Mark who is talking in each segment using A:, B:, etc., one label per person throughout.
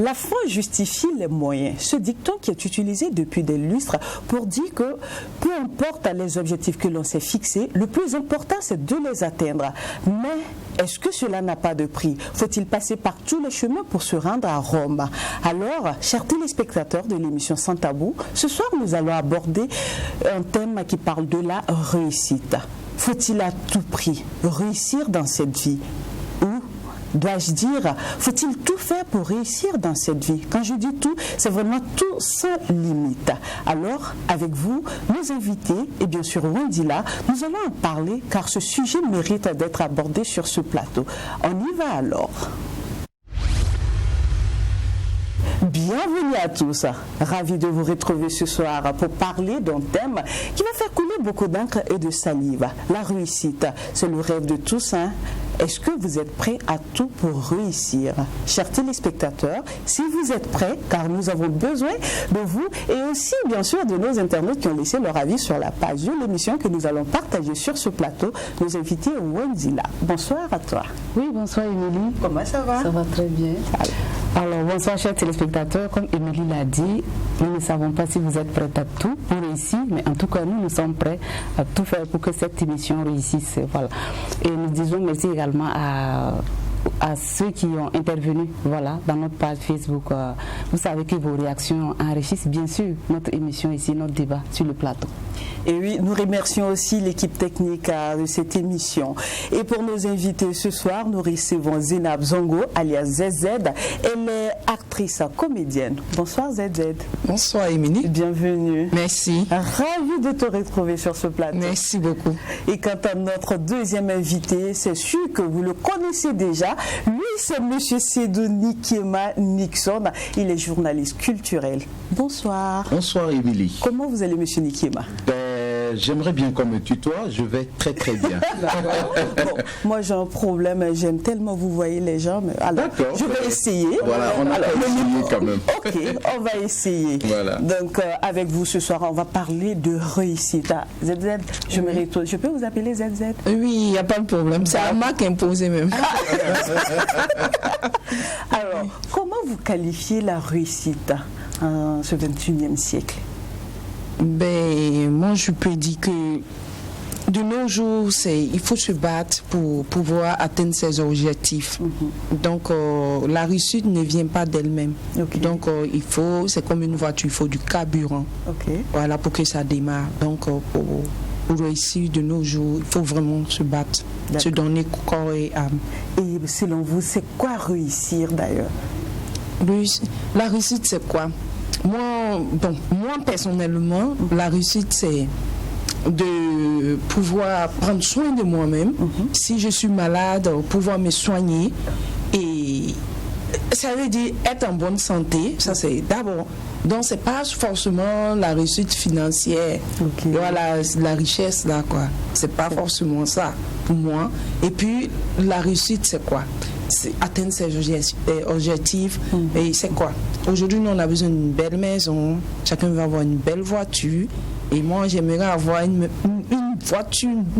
A: La fin justifie les moyens. Ce dicton qui est utilisé depuis des lustres pour dire que peu importe les objectifs que l'on s'est fixés, le plus important c'est de les atteindre. Mais est-ce que cela n'a pas de prix? Faut-il passer par tous les chemins pour se rendre à Rome? Alors, chers téléspectateurs de l'émission Sans Tabou, ce soir nous allons aborder un thème qui parle de la réussite. Faut-il à tout prix réussir dans cette vie? Ou dois-je dire, faut-il tout faire pour réussir dans cette vie? Quand je dis tout, c'est vraiment tout sans limite. Alors, avec vous, nos invités, et bien sûr Wendila, nous allons en parler car ce sujet mérite d'être abordé sur ce plateau. On y va alors. Bienvenue à tous, ravi de vous retrouver ce soir pour parler d'un thème qui va faire couler beaucoup d'encre et de salive. La réussite, c'est le rêve de tous, hein? Est-ce que vous êtes prêts à tout pour réussir? Chers téléspectateurs, si vous êtes prêts, car nous avons besoin de vous et aussi bien sûr de nos internautes qui ont laissé leur avis sur la page de l'émission que nous allons partager sur ce plateau, nos invités Wendila. Bonsoir à toi.
B: Oui, bonsoir Émilie.
A: Comment ça va?
B: Ça va très bien. Alors, bonsoir chers téléspectateurs. Comme Émilie l'a dit, nous ne savons pas si vous êtes prêts à tout pour réussir, mais en tout cas, nous sommes prêts à tout faire pour que cette émission réussisse. Voilà. Et nous disons merci également à ceux qui ont intervenu dans notre page Facebook. Vous savez que vos réactions enrichissent bien sûr notre émission ici, notre débat sur le plateau.
A: Et oui, nous remercions aussi l'équipe technique de cette émission. Et pour nos invités ce soir, nous recevons Zainab Zongo, alias ZZ. Elle est actrice, comédienne. Bonsoir ZZ.
C: Bonsoir Émilie.
A: Bienvenue.
C: Merci.
A: Ravie de te retrouver sur ce plateau.
C: Merci beaucoup.
A: Et quant à notre deuxième invité, c'est sûr que vous le connaissez déjà. Lui, c'est Monsieur Seydou Nikema Nixon. Il est journaliste culturel. Bonsoir.
D: Bonsoir Émilie.
A: Comment vous allez, Monsieur Nikema?
D: J'aimerais bien qu'on me tutoie, je vais très très bien.
A: Bon, moi j'ai un problème, j'aime tellement vous voyez les gens. Mais alors, je vais essayer.
D: Voilà, on a essayé quand même.
A: Ok, on va essayer.
D: Voilà.
A: Donc avec vous ce soir, on va parler de réussite. ZZ, je peux vous appeler ZZ?
C: Oui, il n'y a pas de problème, c'est la marque imposée même.
A: Alors, comment vous qualifiez la réussite en ce 21e siècle?
C: Ben, moi je peux dire que de nos jours, il faut se battre pour pouvoir atteindre ses objectifs. Donc la réussite ne vient pas d'elle-même. Donc c'est comme une voiture, il faut du carburant. Voilà, pour que ça démarre. Donc pour réussir de nos jours, il faut vraiment se battre, se donner corps et âme.
A: Et selon vous, c'est quoi réussir d'ailleurs?
C: La réussite, c'est quoi? Moi personnellement, la réussite, c'est de pouvoir prendre soin de moi-même. Si je suis malade, pouvoir me soigner. Et ça veut dire être en bonne santé. Ça, c'est d'abord. Donc, c'est pas forcément la réussite financière. Voilà, la richesse, là, quoi. C'est pas forcément ça pour moi. Et puis, la réussite, c'est quoi? C'est atteindre ses objectifs. Et c'est quoi? Aujourd'hui, nous, on a besoin d'une belle maison. Chacun veut avoir une belle voiture. Et moi, j'aimerais avoir une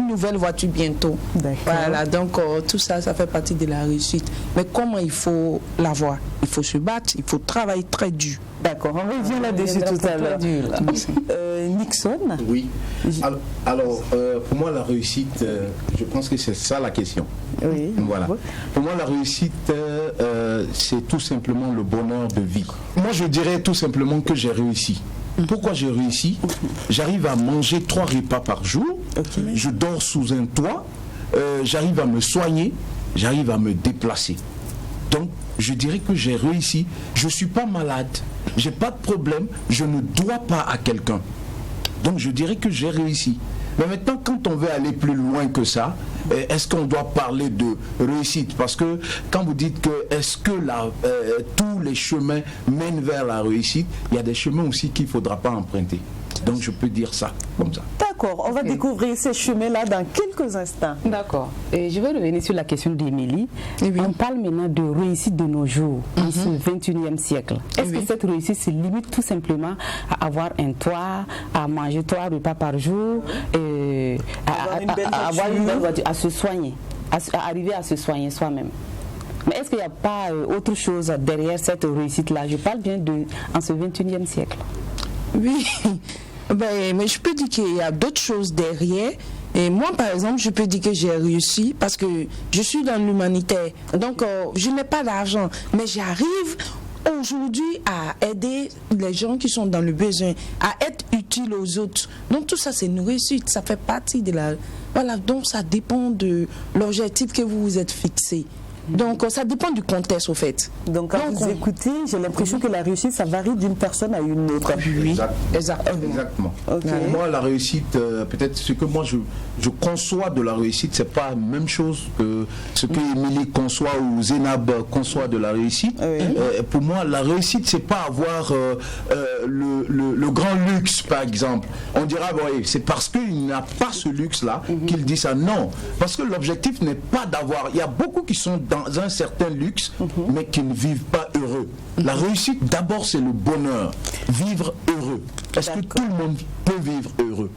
C: nouvelle voiture bientôt. Voilà, donc tout ça, ça fait partie de la réussite. Mais comment il faut l'avoir? Il faut se battre, il faut travailler très dur.
A: D'accord, on revient là-dessus tout à l'heure. Nixon?
D: Oui. Alors, pour moi, la réussite, je pense que c'est ça la question.
A: Oui.
D: Voilà. Pour moi, la réussite, c'est tout simplement le bonheur de vie. Moi, je dirais tout simplement que j'ai réussi. Pourquoi j'ai réussi? J'arrive à manger 3 repas par jour, je dors sous un toit, j'arrive à me soigner, j'arrive à me déplacer. Donc, je dirais que j'ai réussi. Je ne suis pas malade, je n'ai pas de problème, je ne dois pas à quelqu'un. Donc, je dirais que j'ai réussi. Mais maintenant, quand on veut aller plus loin que ça, est-ce qu'on doit parler de réussite? Parce que quand vous dites que est-ce que tous les chemins mènent vers la réussite, il y a des chemins aussi qu'il ne faudra pas emprunter. Donc je peux dire ça, comme ça.
A: D'accord, on va découvrir ces chemins-là dans quelques instants.
B: D'accord. Et je vais revenir sur la question d'Émilie. On parle maintenant de réussite de nos jours, en ce 21e siècle. Est-ce que cette réussite se limite tout simplement à avoir un toit, à manger 3 repas par jour, à avoir une belle voiture, à se soigner, à arriver à se soigner soi-même? Mais est-ce qu'il n'y a pas autre chose derrière cette réussite-là? Je parle bien en ce 21e siècle.
C: Oui, mais je peux dire qu'il y a d'autres choses derrière. Et moi, par exemple, je peux dire que j'ai réussi parce que je suis dans l'humanitaire. Donc, je n'ai pas d'argent, mais j'arrive aujourd'hui à aider les gens qui sont dans le besoin, à être utile aux autres. Donc, tout ça, c'est une réussite. Ça fait partie de la... Voilà, donc ça dépend de l'objectif que vous vous êtes fixé. Donc, ça dépend du contexte, au fait.
A: Donc, quand vous écoutez, j'ai l'impression que la réussite, ça varie d'une personne à une autre.
C: Oui,
D: exactement.
A: Okay.
D: Pour moi, la réussite, peut-être ce que moi je conçois de la réussite, c'est pas la même chose que ce que Émilie conçoit ou Zénab conçoit de la réussite.
A: Oui.
D: Pour moi, la réussite, c'est pas avoir le grand luxe, par exemple. On dira, bon, c'est parce qu'il n'a pas ce luxe-là qu'il dit ça. Non, parce que l'objectif n'est pas d'avoir... Il y a beaucoup qui sont dans un certain luxe, mais qui ne vivent pas heureux. La réussite, d'abord, c'est le bonheur. Vivre heureux. Est-ce que tout le monde peut vivre heureux?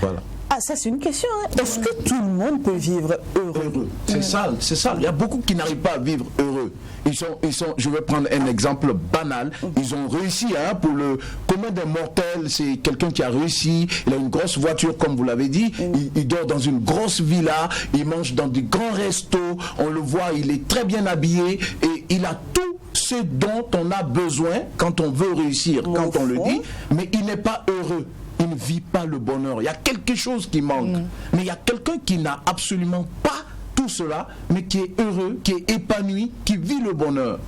D: Voilà.
A: Ah, ça c'est une question. Hein. Est-ce que tout le monde peut vivre heureux?
D: C'est ça, c'est ça. Il y a beaucoup qui n'arrivent pas à vivre heureux. Ils sont, je vais prendre un exemple banal. Ils ont réussi, hein, pour le commun des mortels, c'est quelqu'un qui a réussi. Il a une grosse voiture, comme vous l'avez dit. Il dort dans une grosse villa. Il mange dans des grands restos. On le voit, il est très bien habillé et il a tout ce dont on a besoin quand on veut réussir, quand on le dit. Mais il n'est pas heureux. Il ne vit pas le bonheur. Il y a quelque chose qui manque. Mais il y a quelqu'un qui n'a absolument pas tout cela, mais qui est heureux, qui est épanoui, qui vit le bonheur.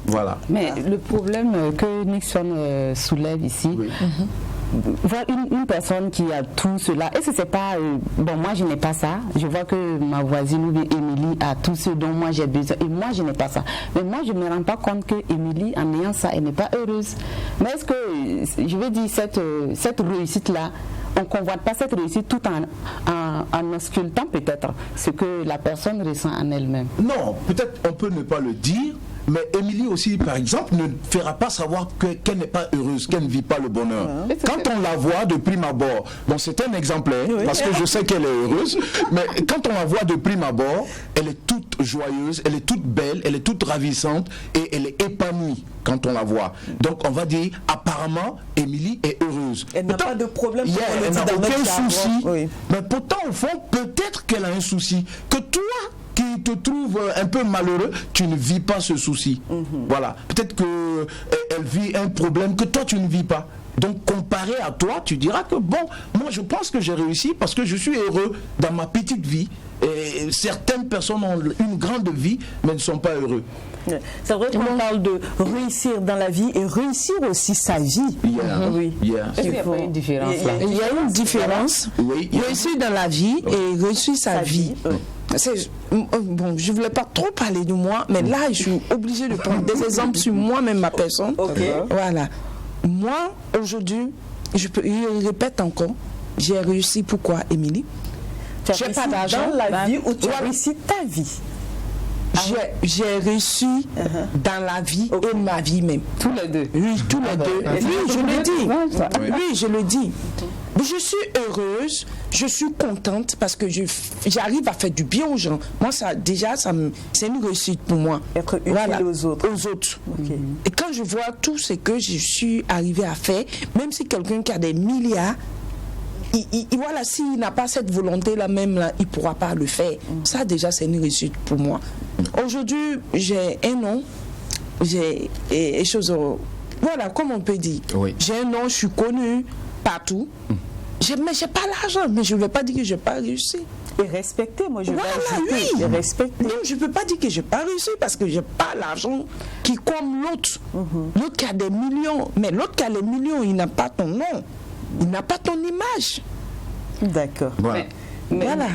D: Voilà.
B: Mais le problème que Nixon soulève ici, voir une personne qui a tout cela, est-ce que c'est pas... bon, moi je n'ai pas ça. Je vois que ma voisine ou bien Émilie a tout ce dont moi j'ai besoin. Et moi je n'ai pas ça. Mais moi je ne me rends pas compte que Émilie, en ayant ça, elle n'est pas heureuse. Mais est-ce que, je veux dire, cette réussite-là, on ne convoite pas cette réussite tout en auscultant peut-être ce que la personne ressent en elle-même?
D: Non, peut-être on peut ne pas le dire, mais Émilie aussi, par exemple, ne fera pas savoir qu'elle n'est pas heureuse, qu'elle ne vit pas le bonheur. Quand on la voit de prime abord, bon, c'est un exemplaire, parce que je sais qu'elle est heureuse, mais quand on la voit de prime abord, elle est toute joyeuse, elle est toute belle, elle est toute ravissante et elle est épanouie quand on la voit. Donc on va dire, apparemment, Émilie est heureuse.
A: Elle n'a pas de problème.
D: Elle n'a aucun souci. Mais pourtant, au fond, peut-être qu'elle a un souci. Que toi, qui te trouves un peu malheureux, tu ne vis pas ce souci. Voilà. Peut-être qu'elle vit un problème que toi, tu ne vis pas. Donc, comparé à toi, tu diras que bon, moi, je pense que j'ai réussi parce que je suis heureux dans ma petite vie. Et certaines personnes ont une grande vie, mais ne sont pas heureux.
A: C'est vrai qu'on parle de réussir dans la vie et réussir aussi sa vie.
B: Oui. Est-ce qu'il n'y a pas une différence là?
C: Il y a une différence. Réussir dans la vie et réussir sa vie. Bon, je ne voulais pas trop parler de moi, mais là, je suis obligée de prendre des exemples sur moi-même, ma personne. Voilà. Moi, aujourd'hui, je répète encore, j'ai réussi. Pourquoi, Émilie?
A: Tu as pas d'argent dans la vie ou tu as réussi ta vie?
C: J'ai réussi dans la vie et ma vie même.
B: Tous les deux?
C: Oui, tous les deux. Oui, je le dis. Oui, je le dis. Je suis heureuse, je suis contente parce que j'arrive à faire du bien aux gens. Moi, ça, déjà, c'est une réussite pour moi.
A: Être utile aux autres.
C: Et quand je vois tout ce que je suis arrivée à faire, même si quelqu'un qui a des milliards, voilà, s'il n'a pas cette volonté-là même, là, il ne pourra pas le faire. Ça, déjà, c'est une réussite pour moi. Aujourd'hui, j'ai un nom, j'ai des choses... Voilà, comme on peut dire. J'ai un nom, je suis connue partout. Mais j'ai pas l'argent, mais je ne vais pas dire que je n'ai pas réussi.
A: Et respecter, moi je vais ajouter. Et respecter.
C: Non, je ne peux pas dire que je n'ai pas réussi parce que je n'ai pas l'argent qui comme l'autre. L'autre qui a des millions. Mais l'autre qui a les millions, il n'a pas ton nom. Il n'a pas ton image.
A: D'accord.
D: Voilà.
C: Voilà.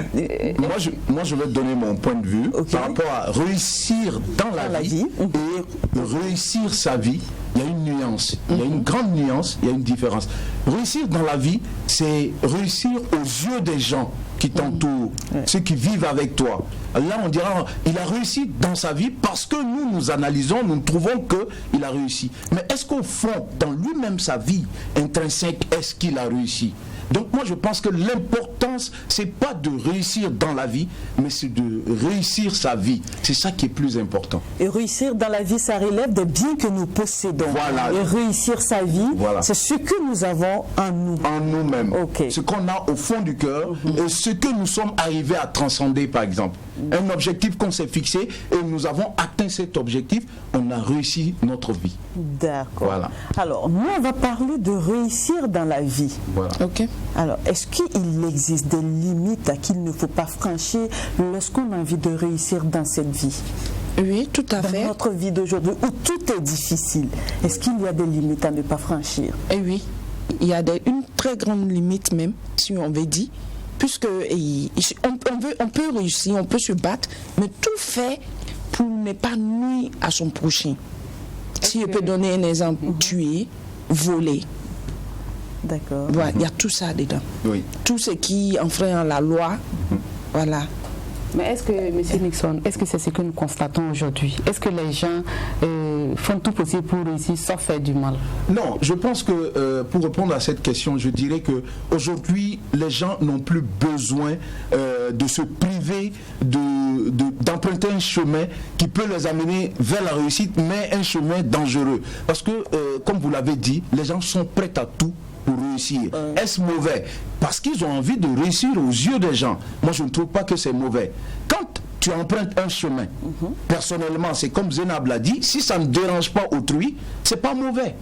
D: Moi, je vais te donner mon point de vue par rapport à réussir dans la vie et réussir sa vie. Il y a une nuance, il y a une grande nuance, il y a une différence. Réussir dans la vie, c'est réussir aux yeux des gens qui t'entourent, ceux qui vivent avec toi. Là, on dira, il a réussi dans sa vie parce que nous analysons, nous trouvons qu'il a réussi. Mais est-ce qu'au fond, dans lui-même sa vie intrinsèque, est-ce qu'il a réussi? Donc moi je pense que l'importance, c'est pas de réussir dans la vie, mais c'est de réussir sa vie. C'est ça qui est plus important.
A: Et réussir dans la vie, ça relève des biens que nous possédons.
D: Voilà.
A: Et réussir sa vie, c'est ce que nous avons en nous.
D: En nous-mêmes.
A: Okay.
D: Ce qu'on a au fond du cœur et ce que nous sommes arrivés à transcender, par exemple. Un objectif qu'on s'est fixé et nous avons atteint cet objectif, on a réussi notre vie.
A: D'accord.
D: Voilà.
A: Alors, nous, on va parler de réussir dans la vie.
D: Voilà.
C: Ok.
A: Alors, est-ce qu'il existe des limites qu'il ne faut pas franchir lorsqu'on a envie de réussir dans cette vie?
C: Oui, tout à fait.
A: Dans notre vie d'aujourd'hui, où tout est difficile, est-ce qu'il y a des limites à ne pas franchir?
C: Et oui, il y a une très grande limite même, si on veut dire, puisque on peut réussir, on peut se battre, mais tout fait pour ne pas nuire à son prochain. Si je peux donner un exemple, tuer, voler.
A: D'accord.
C: Voilà, il y a tout ça dedans.
D: Oui.
C: Tout ce qui enfreint la loi, voilà.
B: Mais est-ce que, M. Nixon, est-ce que c'est ce que nous constatons aujourd'hui? Est-ce que les gens font tout possible pour réussir sans faire du mal?
D: Non, je pense que pour répondre à cette question, je dirais que aujourd'hui, les gens n'ont plus besoin de se priver d'emprunter un chemin qui peut les amener vers la réussite, mais un chemin dangereux. Parce que, comme vous l'avez dit, les gens sont prêts à tout pour réussir. Est-ce mauvais? Parce qu'ils ont envie de réussir aux yeux des gens. Moi, je ne trouve pas que c'est mauvais. Quand tu empruntes un chemin, personnellement, c'est comme Zénab l'a dit, si ça ne dérange pas autrui, c'est pas mauvais.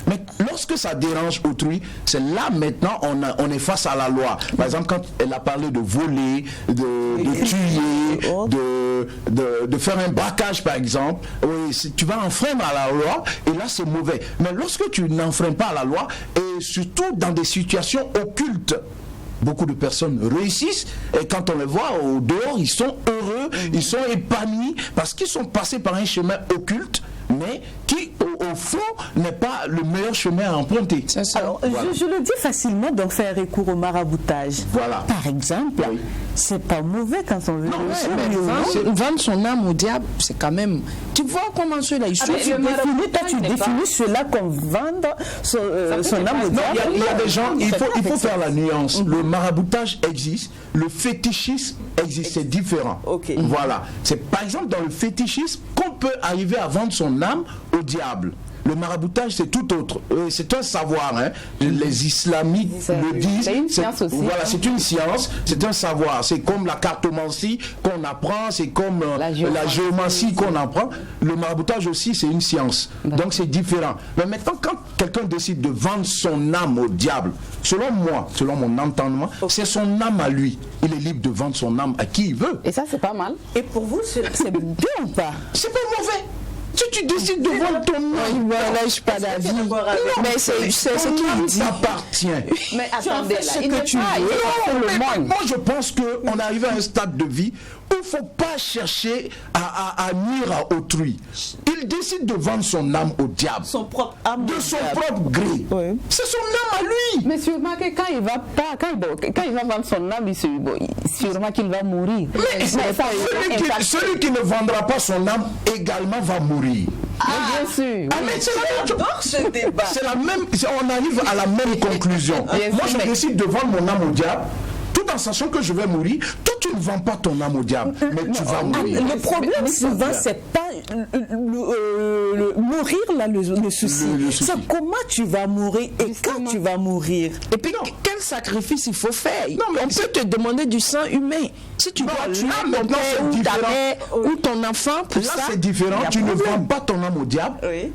D: Mais lorsque ça dérange autrui, c'est là maintenant on est face à la loi. Par exemple, quand elle a parlé de voler, de tuer, de faire un braquage par exemple, oui, tu vas enfreindre à la loi et là c'est mauvais. Mais lorsque tu n'enfreins pas à la loi, et surtout dans des situations occultes, beaucoup de personnes réussissent et quand on les voit au dehors, ils sont heureux, ils sont épanouis parce qu'ils sont passés par un chemin occulte, mais qui au fond n'est pas le meilleur chemin à emprunter.
A: Alors, voilà. je le dis facilement, donc faire recours au maraboutage.
D: Voilà.
A: Par exemple, c'est pas mauvais quand on veut
C: vendre son âme au diable, c'est quand même... Tu vois comment ceux-là, ils sont...
A: tu définis cela comme vendre son âme au diable.
D: Il y a des gens, il faut faire la nuance. Le maraboutage existe, le fétichisme existe, c'est différent.
A: Okay.
D: Voilà. C'est par exemple dans le fétichisme qu'on peut arriver à vendre son âme au diable. Le maraboutage, c'est tout autre. C'est un savoir. Hein. Les islamiques le disent.
B: C'est une science aussi.
D: Voilà, c'est une science, c'est un savoir. C'est comme la cartomancie qu'on apprend, c'est comme la géomancie qu'on apprend. Le maraboutage aussi, c'est une science. Donc c'est différent. Mais maintenant, quand quelqu'un décide de vendre son âme au diable, selon moi, selon mon entendement, c'est son âme à lui. Il est libre de vendre son âme à qui il veut.
B: Et ça, c'est pas mal.
A: Et pour vous, c'est bien ou pas?
D: C'est pas mauvais. Si tu décides de vendre ton âme,
C: là, je suis pas d'avis. Mais c'est ce qui dit.
D: T'appartient.
B: Mais attendez, là,
A: il que tu veux.
D: Moi, je pense qu'on est arrivé à un stade de vie où il ne faut pas chercher à nuire à autrui. Il décide de vendre son âme au diable.
A: Son propre âme.
D: De son propre gré.
A: Oui.
D: C'est son âme à lui.
B: Mais sûrement que quand il va vendre son âme, sûrement qu'il va mourir.
D: Mais celui qui ne vendra pas son âme également va mourir.
B: Bien sûr.
D: Ah, mais
A: J'adore ce débat.
D: c'est la même, on arrive à la même conclusion. Moi, je décide de vendre mon âme au diable, tout en sachant que je vais mourir. Toi, tu ne vends pas ton âme au diable, mais tu vas mourir.
A: Le problème souvent, c'est pas mourir là le souci. C'est comment tu vas mourir et quand tu vas mourir.
C: Et puis, quel sacrifice il faut faire? On peut te demander du sang humain. Si tu dois tuer ton père ou ta mère ou ton enfant, pour
D: là
C: ça,
D: c'est différent. Tu ne vends pas ton âme au diable.
A: Oui.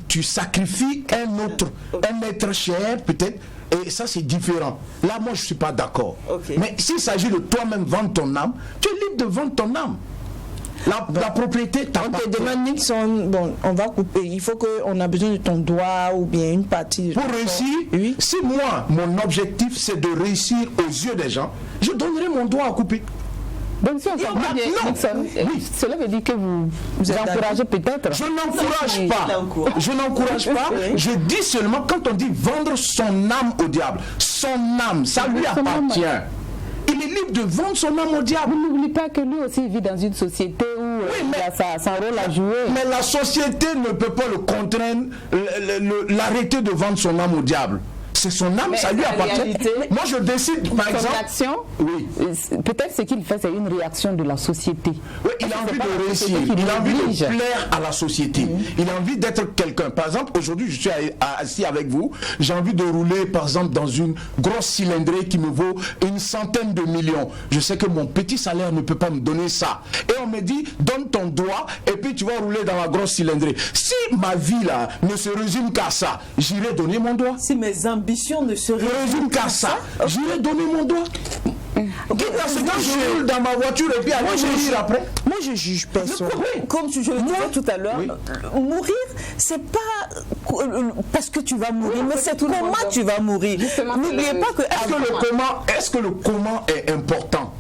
D: Tu sacrifies un autre, un être cher peut-être. Et ça c'est différent. Là moi je ne suis pas d'accord.
A: Okay.
D: Mais s'il s'agit de toi-même vendre ton âme, tu es libre de vendre ton âme. La propriété t'appartient.
C: On te demande Nixon, bon, on va couper. Il faut qu'on a besoin de ton doigt ou bien une partie.
D: Pour réussir,
C: oui.
D: Si moi, mon objectif c'est de réussir aux yeux des gens, je donnerai mon doigt à couper.
B: Donc si on comprend bien, Nixon, cela veut dire que vous encouragez peut-être.
D: Je n'encourage pas. Je n'encourage pas. Je dis seulement quand on dit vendre son âme au diable, son âme, ça lui appartient. Il est libre de vendre son âme au diable.
B: Vous n'oubliez pas que lui aussi vit dans une société où il a son rôle à jouer.
D: Mais la société ne peut pas le contraindre, l'arrêter de vendre son âme au diable. C'est son âme,
B: Mais
D: ça lui
B: en
D: appartient.
B: réalité,
D: Moi, je décide, par
B: son
D: exemple...
B: action,
D: Oui.
B: peut-être ce qu'il fait, c'est une réaction de la société.
D: Oui, il a envie de réussir, il a envie de plaire à la société, il a envie d'être quelqu'un. Par exemple, aujourd'hui, je suis assis avec vous, j'ai envie de rouler, par exemple, dans une grosse cylindrée qui me vaut une centaine de millions. Je sais que mon petit salaire ne peut pas me donner ça. Et on me dit, donne ton doigt et puis tu vas rouler dans la grosse cylindrée. Si ma vie, là, ne se résume qu'à ça, j'irai donner mon doigt.
A: Si mes ambitions ne se
D: résume qu'à ça, j'irai donner mon doigt. Quitte à ce que je roule dans ma voiture et puis aller mourir après.
C: Moi, je juge personne.
A: Comme je le disais tout à l'heure, mourir, c'est pas parce que tu vas mourir, mais c'est comment tu vas mourir. N'oubliez pas que...
D: Est-ce que le comment est important?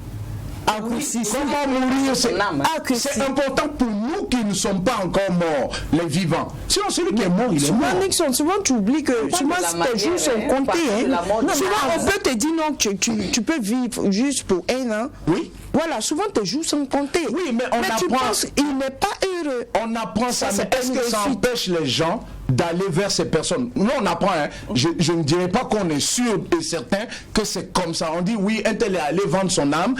A: Ah oui, si,
D: comment mourir, c'est important pour nous qui ne sommes pas encore morts, les vivants. Sinon, celui qui est mort, il est mort.
C: Nixon, souvent tu oublies que souvent tes jours sont comptés. Souvent on peut te dire non, tu peux vivre juste pour un an.
D: Oui.
C: Voilà, souvent tes jours sont comptés.
D: Oui, mais on apprend.
C: Tu penses qu'il n'est pas heureux.
D: On apprend ça, mais est-ce que ça empêche les gens d'aller vers ces personnes? Nous, on apprend, hein. Je ne dirais pas qu'on est sûr et certain que c'est comme ça. On dit oui, un tel est allé vendre son âme,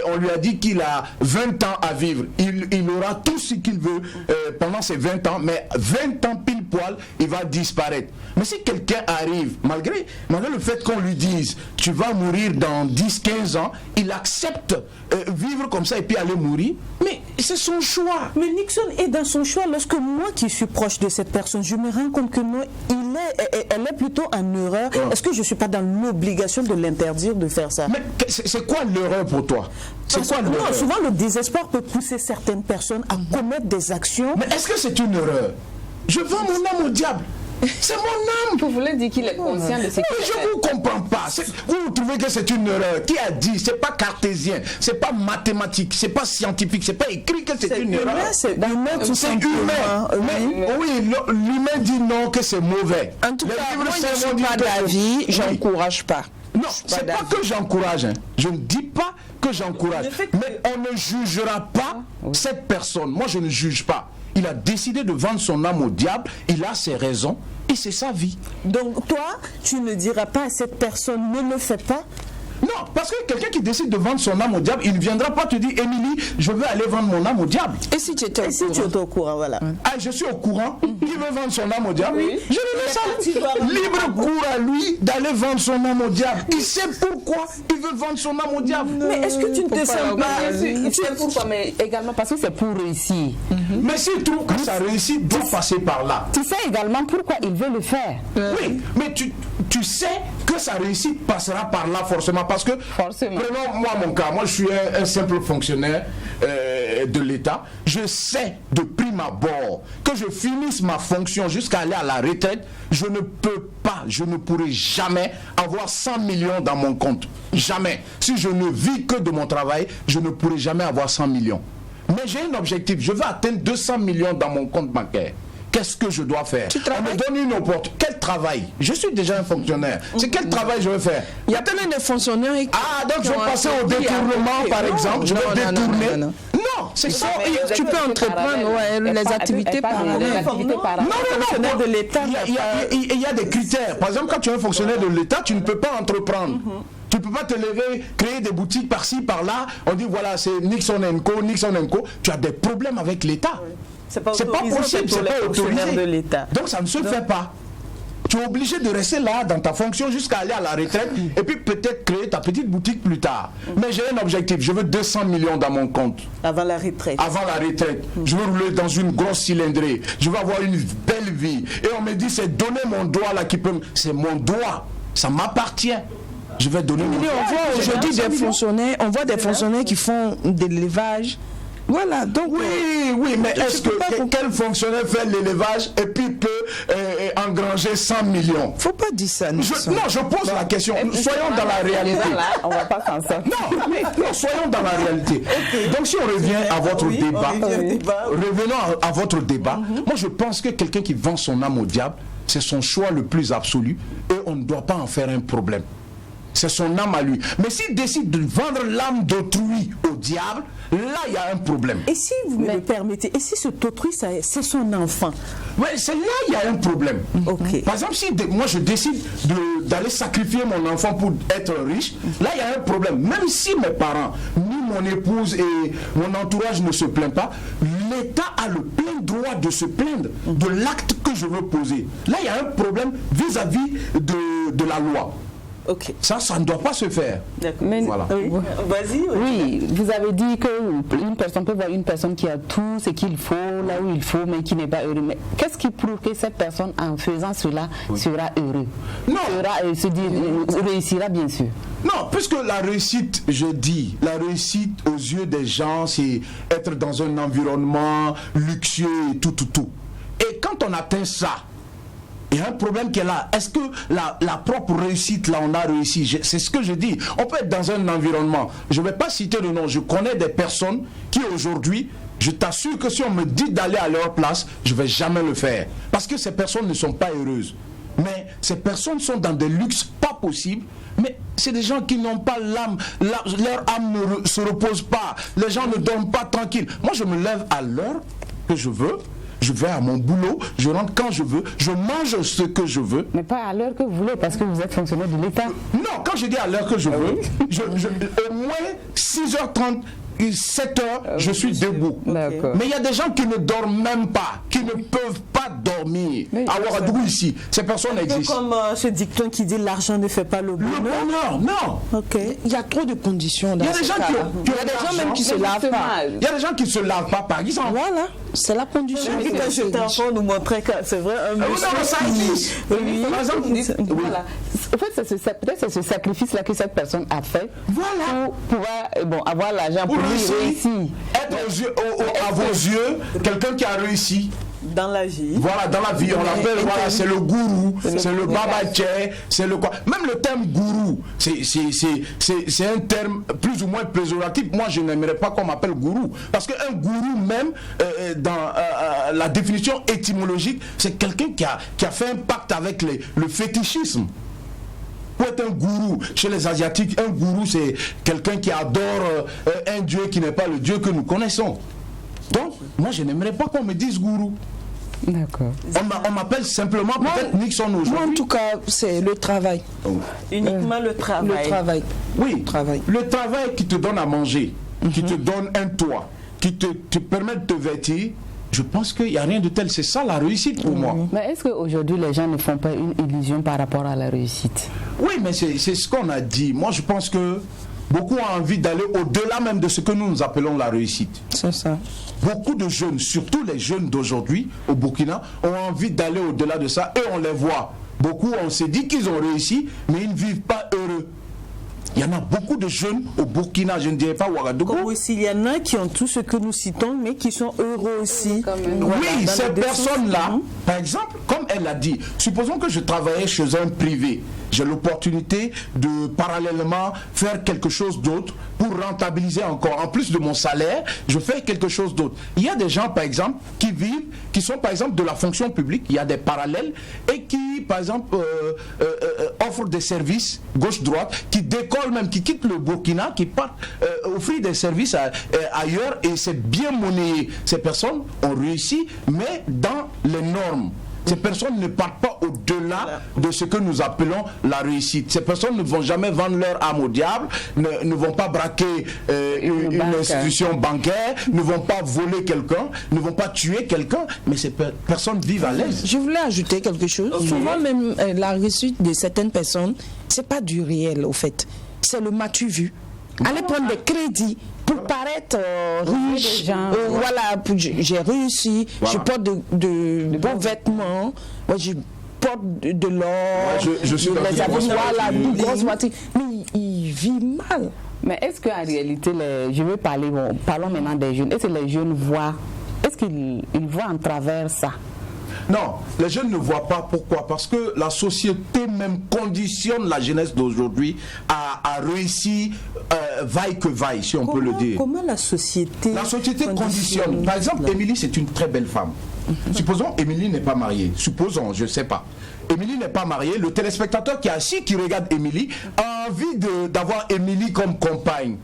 D: on lui a dit qu'il a 20 ans à vivre. Il aura tout ce qu'il veut pendant ces 20 ans, mais 20 ans pile poil, il va disparaître. Mais si quelqu'un arrive, malgré le fait qu'on lui dise tu vas mourir dans 10-15 ans, il accepte vivre comme ça et puis aller mourir, mais c'est son choix.
A: Mais Nixon est dans son choix. Lorsque moi qui suis proche de cette personne, je me rends compte que non, elle est plutôt en erreur. Est-ce que je ne suis pas dans l'obligation de l'interdire de faire ça?
D: Mais c'est quoi l'erreur pour toi? C'est quoi l'erreur?
A: Non, souvent le désespoir peut pousser certaines personnes à commettre des actions.
D: Mais est-ce que c'est une erreur? Je vends mon âme au diable. C'est mon âme.
B: Vous voulez dire qu'il est conscient de ce qu'il fait?
D: Je ne vous comprends pas. Vous trouvez que c'est une erreur? Qui a dit? C'est pas cartésien, c'est pas mathématique, c'est pas scientifique, c'est pas écrit que c'est une erreur.
A: C'est humain, tout simplement.
D: Oui, l'humain dit non, que c'est mauvais.
C: En tout cas, moi je ne suis pas d'avis, j'encourage pas.
D: Non, c'est pas que j'encourage. Je ne dis pas que j'encourage. Mais on ne jugera pas cette personne. Moi, je ne juge pas. Il a décidé de vendre son âme au diable, il a ses raisons, et c'est sa vie.
A: Donc toi, tu ne diras pas à cette personne, ne le fais pas?
D: Non, parce que quelqu'un qui décide de vendre son âme au diable, il ne viendra pas te dire, Émilie, je veux aller vendre mon âme au diable.
C: Et si tu étais
A: au courant, voilà.
D: Ah, je suis au courant, il veut vendre son âme au diable, je le laisse libre cours à lui d'aller vendre son âme au diable. Il sait pourquoi il veut vendre son âme au diable.
A: Mais est-ce que tu ne te sens pas...
B: Il sait pourquoi, mais également parce que c'est pour réussir.
D: Mais s'il trouve que ça réussit, il doit passer par là.
B: Tu sais également pourquoi il veut le faire.
D: Oui, mais tu sais que sa réussite passera par là forcément. Parce que, prenons moi mon cas, moi je suis un simple fonctionnaire de l'État. Je sais de prime abord que je finisse ma fonction jusqu'à aller à la retraite, je ne peux pas, je ne pourrai jamais avoir 100 millions dans mon compte. Jamais. Si je ne vis que de mon travail, je ne pourrai jamais avoir 100 millions. Mais j'ai un objectif, je veux atteindre 200 millions dans mon compte bancaire. Qu'est-ce que je dois faire? On me donne une opportunité. Quel travail? Je suis déjà un fonctionnaire. C'est quel travail je vais faire?
C: Il y a tellement de fonctionnaires.
D: Ah, donc je vais passer au détournement, par exemple. Je vais détourner. Non, c'est ça.
C: Tu peux entreprendre les activités parallèles.
D: Non, de l'État. Il y a des critères. Par exemple, quand tu es un fonctionnaire de l'État, tu ne peux pas entreprendre. Tu ne peux pas te lever, créer des boutiques par-ci, par-là. On dit voilà, c'est Nixon & Co, Nixon & Co. Tu as des problèmes avec l'État.
A: C'est pas
D: possible, c'est pas autorisé.
A: De l'État.
D: Donc ça ne se fait pas. Tu es obligé de rester là dans ta fonction jusqu'à aller à la retraite et puis peut-être créer ta petite boutique plus tard. Mais j'ai un objectif, je veux 200 millions dans mon compte.
A: Avant la retraite.
D: Avant la retraite. Je veux rouler dans une grosse cylindrée. Je veux avoir une belle vie. Et on me dit c'est donner mon doigt là qui peut... C'est mon doigt. Ça m'appartient. Je vais donner mon doigt.
C: On voit aujourd'hui on voit des fonctionnaires qui font de l'élevage. Voilà, donc
D: oui, mais est-ce que quel fonctionnaire fait l'élevage et puis peut engranger 100 millions?
C: Faut pas dire ça.
D: Non, je pose la question. Soyons dans la réalité.
B: On va pas s'en sortir.
D: Non, soyons dans la réalité. Donc si on revient à votre débat, revenons à votre débat. Moi, je pense que quelqu'un qui vend son âme au diable, c'est son choix le plus absolu et on ne doit pas en faire un problème. C'est son âme à lui. Mais s'il décide de vendre l'âme d'autrui au diable, là il y a un problème.
A: Et si vous me le permettez, et si cet autrui, c'est son enfant?
D: Oui, c'est là il y a un problème.
A: Okay.
D: Par exemple, si moi je décide d'aller sacrifier mon enfant pour être riche, là il y a un problème. Même si mes parents, ni mon épouse et mon entourage ne se plaignent pas, l'État a le plein droit de se plaindre de l'acte que je veux poser. Là il y a un problème vis-à-vis de la loi.
A: Okay.
D: Ça ne doit pas se faire.
B: Mais,
D: voilà.
A: Oui. Vas-y.
B: Oui, vous avez dit qu'une personne peut voir une personne qui a tout ce qu'il faut, là où il faut, mais qui n'est pas heureux. Mais qu'est-ce qui prouve que cette personne, en faisant cela, sera heureux?
D: Non.
B: Réussira, bien sûr.
D: Non, puisque la réussite, je dis, la réussite aux yeux des gens, c'est être dans un environnement luxueux et tout. Et quand on atteint ça, il y a un problème qui est là. Est-ce que la propre réussite, là, on a réussi? C'est ce que je dis. On peut être dans un environnement. Je ne vais pas citer de nom. Je connais des personnes qui, aujourd'hui, je t'assure que si on me dit d'aller à leur place, je ne vais jamais le faire. Parce que ces personnes ne sont pas heureuses. Mais ces personnes sont dans des luxes pas possibles. Mais c'est des gens qui n'ont pas l'âme. Leur âme ne se repose pas. Les gens ne dorment pas tranquilles. Moi, je me lève à l'heure que je veux. Je vais à mon boulot, je rentre quand je veux, je mange ce que je veux.
B: Mais pas à l'heure que vous voulez, parce que vous êtes fonctionnaire de l'État.
D: Non, quand je dis à l'heure que je veux, au moins 6h30, 7h, je suis debout. Mais il y a des gens qui ne dorment même pas, qui ne peuvent pas dormir. À Ouagadougou ici, ces personnes existent.
A: Comme ce dicton qui dit l'argent ne fait pas le bonheur.
D: Le bonheur, non.
A: Okay.
C: Il y a trop de conditions dans
D: il y a des gens
C: il y a des gens même qui se lavent pas.
D: Il y a des gens qui ne se lavent pas, par exemple.
C: Voilà, c'est la condition.
A: Quand j'étais enfant, on nous montrait que c'est vrai, un monsieur.
D: Non, ça existe. Par exemple,
B: voilà. En fait, peut-être c'est ce sacrifice-là que cette personne a fait pour pouvoir avoir l'argent pour réussir.
D: Être à vos yeux, quelqu'un qui a réussi.
A: Dans la vie.
D: Voilà, dans la vie, on l'appelle, voilà, c'est le gourou, c'est le babaché, c'est le quoi. Même le terme gourou, c'est un terme plus ou moins péjoratif. Moi, je n'aimerais pas qu'on m'appelle gourou. Parce qu'un gourou, même, dans la définition étymologique, c'est quelqu'un qui a fait un pacte avec le fétichisme. Pour être un gourou, chez les Asiatiques, un gourou, c'est quelqu'un qui adore un dieu qui n'est pas le dieu que nous connaissons. Donc, moi, je n'aimerais pas qu'on me dise gourou.
B: D'accord.
D: On m'appelle simplement peut-être Nixon aujourd'hui.
C: Moi, en tout cas, c'est le travail.
A: Uniquement le travail.
C: Le travail.
D: Oui, le travail qui te donne à manger, qui te donne un toit, qui te permet de te vêtir. Je pense qu'il n'y a rien de tel. C'est ça la réussite pour moi.
B: Mais est-ce qu'aujourd'hui, les gens ne font pas une illusion par rapport à la réussite?
D: Oui, mais c'est ce qu'on a dit. Moi, je pense que beaucoup ont envie d'aller au-delà même de ce que nous appelons la réussite.
C: C'est ça.
D: Beaucoup de jeunes, surtout les jeunes d'aujourd'hui au Burkina, ont envie d'aller au-delà de ça et on les voit. Beaucoup, on s'est dit qu'ils ont réussi, mais ils ne vivent pas heureux. Il y en a beaucoup de jeunes au Burkina, je ne dirais pas Ouagadougou.
A: Comme aussi, il y en a qui ont tout ce que nous citons, mais qui sont heureux aussi.
D: Oui, ces personnes-là, par exemple, comme elle l'a dit, supposons que je travaillais chez un privé. J'ai l'opportunité de parallèlement faire quelque chose d'autre pour rentabiliser encore. En plus de mon salaire, je fais quelque chose d'autre. Il y a des gens, par exemple, qui sont par exemple de la fonction publique, il y a des parallèles, et qui, par exemple, offrent des services gauche-droite, qui décollent même, qui quittent le Burkina, qui partent offrir des services ailleurs, et c'est bien monnayé. Ces personnes ont réussi, mais dans les normes. Ces personnes ne partent pas au-delà de ce que nous appelons la réussite. Ces personnes ne vont jamais vendre leur âme au diable, ne vont pas braquer une institution bancaire, ne vont pas voler quelqu'un, ne vont pas tuer quelqu'un, mais ces personnes vivent à l'aise.
C: Je voulais ajouter quelque chose. Souvent même la réussite de certaines personnes, c'est pas du réel au fait. C'est le m'as-tu vu. Allez prendre des crédits pour paraître riche. Voilà, j'ai réussi, je porte de bons vêtements, je porte de l'or,
D: je suis
C: une grosse voiture. Mais il vit mal.
B: Mais est-ce qu'en réalité, je veux parler, parlons maintenant des jeunes, est-ce que les jeunes voient, est-ce qu'ils voient en travers ça?
D: Non, les jeunes ne voient pas. Pourquoi? Parce que la société même conditionne la jeunesse d'aujourd'hui à réussir vaille que vaille, si on peut le dire.
A: Comment la société
D: conditionne? Par exemple, Émilie, c'est une très belle femme. Supposons Émilie n'est pas mariée. Supposons, je ne sais pas. Émilie n'est pas mariée. Le téléspectateur qui est assis, qui regarde Émilie, a envie d'avoir Émilie comme compagne.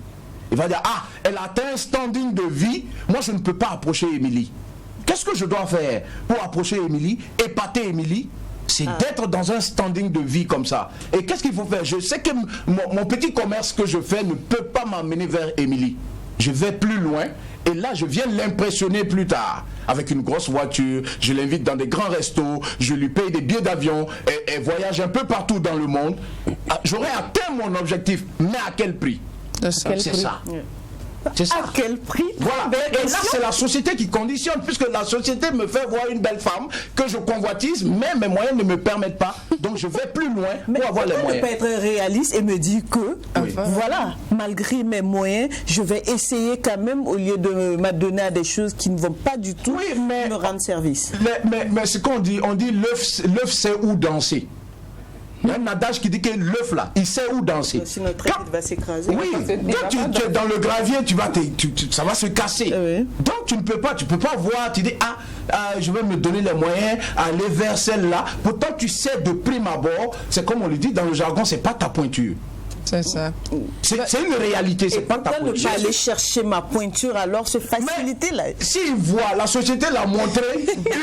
D: Il va dire, ah, elle a atteint un standing de vie, moi je ne peux pas approcher Émilie. Qu'est-ce que je dois faire pour approcher Émilie, épater Émilie? C'est d'être dans un standing de vie comme ça. Et qu'est-ce qu'il faut faire? Je sais que mon petit commerce que je fais ne peut pas m'amener vers Émilie. Je vais plus loin et là je viens l'impressionner plus tard. Avec une grosse voiture, je l'invite dans des grands restos, je lui paye des billets d'avion et voyage un peu partout dans le monde. J'aurais atteint mon objectif, mais à quel prix? C'est ça. C'est ça.
A: À quel prix?
D: Voilà. Et là, c'est la société qui conditionne, puisque la société me fait voir une belle femme que je convoitise, mais mes moyens ne me permettent pas. Donc, je vais plus loin pour avoir les moyens.
A: Ne pas être réaliste et me dire que, voilà, malgré mes moyens, je vais essayer quand même, au lieu de m'adonner à des choses qui ne vont pas du tout me rendre service.
D: Mais ce qu'on dit, on dit l'œuf sait où danser. Il y a un adage qui dit que l'œuf là, il sait où danser.
A: Sinon, très vite va s'écraser.
D: Oui, quand tu es dans le gravier, ça va se casser.
A: Oui.
D: Donc tu ne peux pas voir, tu dis, je vais me donner les moyens, aller vers celle-là. Pourtant, tu sais de prime abord, c'est comme on le dit dans le jargon, c'est pas ta pointure.
C: C'est ça.
D: C'est une réalité, c'est pas ta pointure.
A: Ne pas aller chercher ma pointure, alors se faciliter là.
D: S'il voit, la société l'a montré,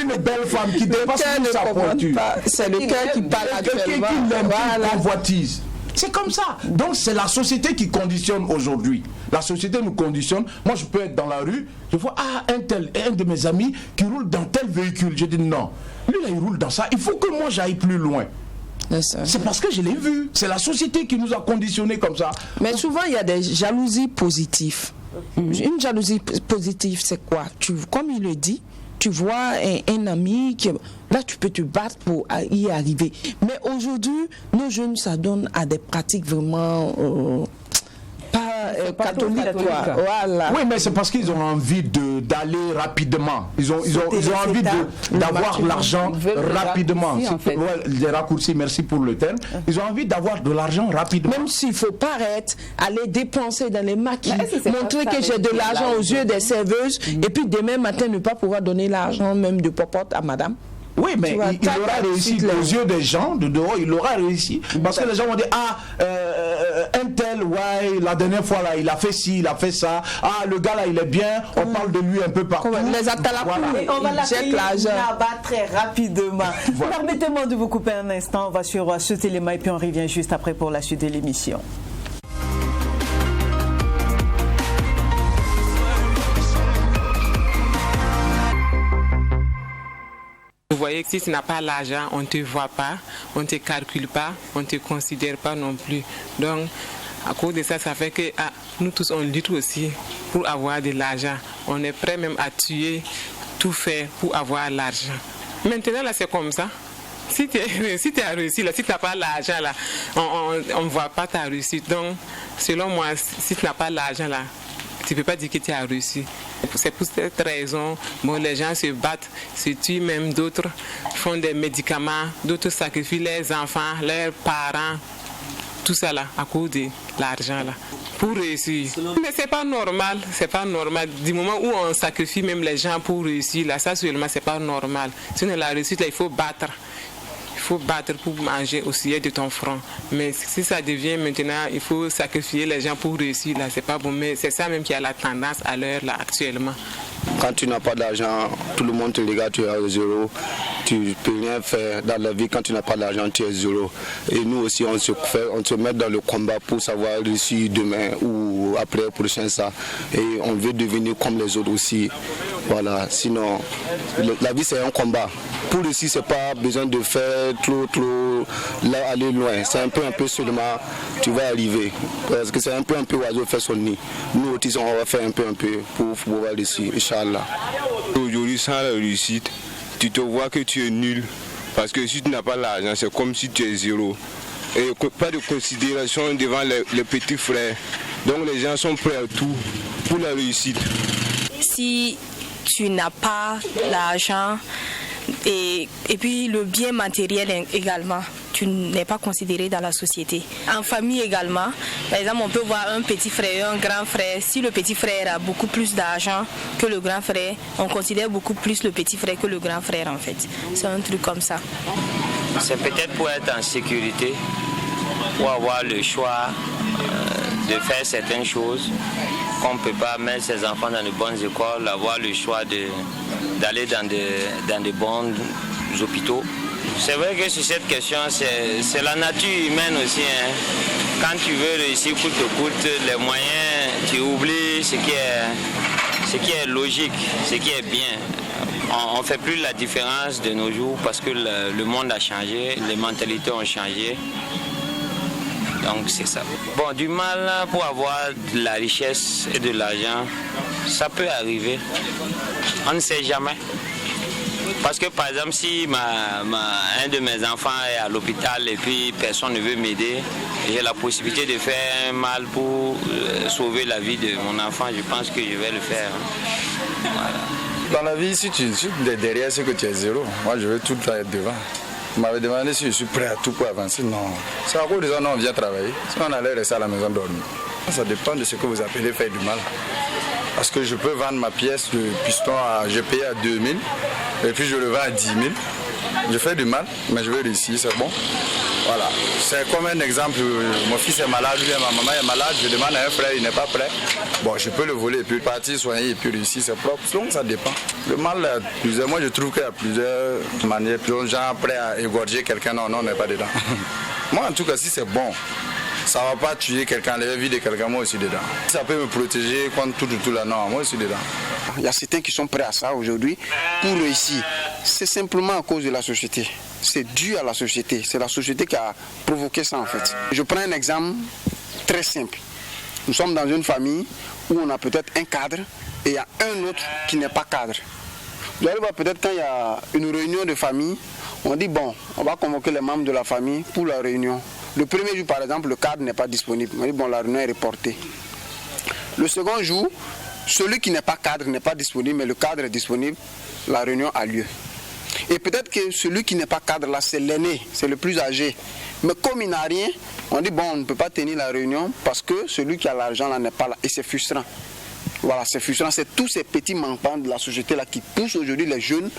D: une belle femme qui dépasse sa pointure.
C: C'est le cœur qui parle actuellement.
D: Quelqu'un qui l'aime, convoitise. C'est comme ça. Donc c'est la société qui conditionne aujourd'hui. La société nous conditionne. Moi je peux être dans la rue, je vois un de mes amis qui roule dans tel véhicule. Je dis non, lui là il roule dans ça. Il faut que moi j'aille plus loin. C'est parce que je l'ai vu. C'est la société qui nous a conditionnés comme ça.
C: Mais souvent il y a des jalousies positives. Une jalousie positive, c'est quoi? Comme il le dit, tu vois un ami qui... Là, tu peux te battre pour y arriver. Mais aujourd'hui, nos jeunes s'adonnent à des pratiques vraiment pas catholiques. Voilà.
D: Oui, mais c'est parce qu'ils ont envie d'aller rapidement. Ils ont envie d'avoir l'argent rapidement. Les raccourcis, merci pour le terme. Ils ont envie d'avoir de l'argent rapidement.
C: Même s'il faut paraître, aller dépenser dans les maquis, montrer que j'ai de l'argent aux yeux des serveuses, et puis demain matin ne pas pouvoir donner l'argent même de popote à madame.
D: Oui, mais il aura réussi aux yeux des gens de dehors, il aura réussi. Parce que les gens vont dire, un tel, ouais, la dernière fois là, il a fait ci, il a fait ça. Ah, le gars là, il est bien, on parle de lui un peu partout.
C: Les atalapous,
A: on va l'appeler là-bas très rapidement. Permettez-moi de vous couper un instant, on va sur ce téléma et puis on revient juste après pour la suite de l'émission.
E: Vous voyez que si tu n'as pas l'argent, on ne te voit pas, on ne te calcule pas, on ne te considère pas non plus. Donc, à cause de ça, ça fait que nous tous, on lutte aussi pour avoir de l'argent. On est prêt même à tuer, tout faire pour avoir l'argent. Maintenant, là, c'est comme ça. Si tu as réussi, là, si tu n'as pas l'argent, là, on ne voit pas ta réussite. Donc, selon moi, si tu n'as pas l'argent, là, tu ne peux pas dire que tu as réussi. C'est pour cette raison, les gens se battent, se tuent même, d'autres font des médicaments, d'autres sacrifient leurs enfants, leurs parents, tout ça là, à cause de l'argent là, pour réussir. Mais c'est pas normal, c'est pas normal. Du moment où on sacrifie même les gens pour réussir, là, ça seulement c'est pas normal. Sinon la réussite là, il faut battre. Il faut battre pour manger aussi de ton front. Mais si ça devient maintenant, il faut sacrifier les gens pour réussir, là, c'est pas bon. Mais c'est ça même qui a la tendance à l'heure, là, actuellement.
F: Quand tu n'as pas d'argent, tout le monde te regarde, tu es à zéro. Tu ne peux rien faire dans la vie. Quand tu n'as pas d'argent, tu es zéro. Et nous aussi, on se met dans le combat pour savoir réussir demain ou après le prochain ça. Et on veut devenir comme les autres aussi. Voilà. Sinon, la vie, c'est un combat. Pour réussir, c'est pas besoin de faire trop, là, aller loin. C'est un peu seulement, tu vas arriver. Parce que c'est un peu oiseau fait son nid. Nous aussi, on va faire un peu pour pouvoir réussir, Inch'Allah.
G: Aujourd'hui, sans la réussite, tu te vois que tu es nul. Parce que si tu n'as pas l'argent, c'est comme si tu es zéro. Et pas de considération devant les petits frères. Donc les gens sont prêts à tout pour la réussite.
H: Si tu n'as pas l'argent, et puis le bien matériel également, tu n'es pas considéré dans la société. En famille également, par exemple, on peut voir un petit frère, un grand frère. Si le petit frère a beaucoup plus d'argent que le grand frère, on considère beaucoup plus le petit frère que le grand frère en fait. C'est un truc comme ça.
I: C'est peut-être pour être en sécurité, pour avoir le choix de faire certaines choses. qu'on ne peut pas mettre ses enfants dans de bonnes écoles, avoir le choix d'aller dans des bons hôpitaux. C'est vrai que sur cette question, c'est la nature humaine aussi. Hein. Quand tu veux réussir coûte que coûte, les moyens, tu oublies ce qui est logique, ce qui est bien. On ne fait plus la différence de nos jours parce que le monde a changé, les mentalités ont changé. Donc c'est ça. Bon, du mal pour avoir de la richesse et de l'argent, ça peut arriver. On ne sait jamais. Parce que par exemple, si un de mes enfants est à l'hôpital et puis personne ne veut m'aider, j'ai la possibilité de faire un mal pour sauver la vie de mon enfant, je pense que je vais le faire. Voilà.
J: Dans la vie, si tu es derrière ce que tu es zéro, moi je veux tout le temps être devant. Vous m'avez demandé si je suis prêt à tout pour avancer. Non. C'est à cause de ça qu'on vient travailler. Si on allait rester à la maison dormir. Ça dépend de ce que vous appelez faire du mal. Parce que je peux vendre ma pièce de piston, je paye à 2000 et puis je le vends à 10 000. Je fais du mal, mais je vais réussir, c'est bon. Voilà. C'est comme un exemple, mon fils est malade, ma maman est malade, je demande à un frère, il n'est pas prêt. Bon, je peux le voler et puis partir soigner et puis réussir, c'est propre. Donc ça dépend. Le mal, moi je trouve qu'il y a plusieurs manières. Plusieurs gens prêts à égorger quelqu'un, non, on n'est pas dedans. Moi en tout cas, si c'est bon, ça ne va pas tuer quelqu'un, la vie de quelqu'un, moi aussi dedans. Ça peut me protéger contre tout là, non, moi aussi dedans.
K: Il y a certains qui sont prêts à ça aujourd'hui pour réussir. C'est simplement à cause de la société. C'est dû à la société. C'est la société qui a provoqué ça en fait. Je prends un exemple très simple. Nous sommes dans une famille où on a peut-être un cadre et il y a un autre qui n'est pas cadre. Vous allez voir peut-être quand il y a une réunion de famille, on dit bon, on va convoquer les membres de la famille pour la réunion. Le premier jour par exemple, le cadre n'est pas disponible. On dit bon, la réunion est reportée. Le second jour, celui qui n'est pas cadre n'est pas disponible, mais le cadre est disponible, la réunion a lieu. Et peut-être que celui qui n'est pas cadre là, c'est l'aîné, c'est le plus âgé. Mais comme il n'a rien, on dit bon, on ne peut pas tenir la réunion parce que celui qui a l'argent là n'est pas là. Et c'est frustrant. Voilà, c'est frustrant. C'est tous ces petits manquants de la société là qui poussent aujourd'hui les jeunes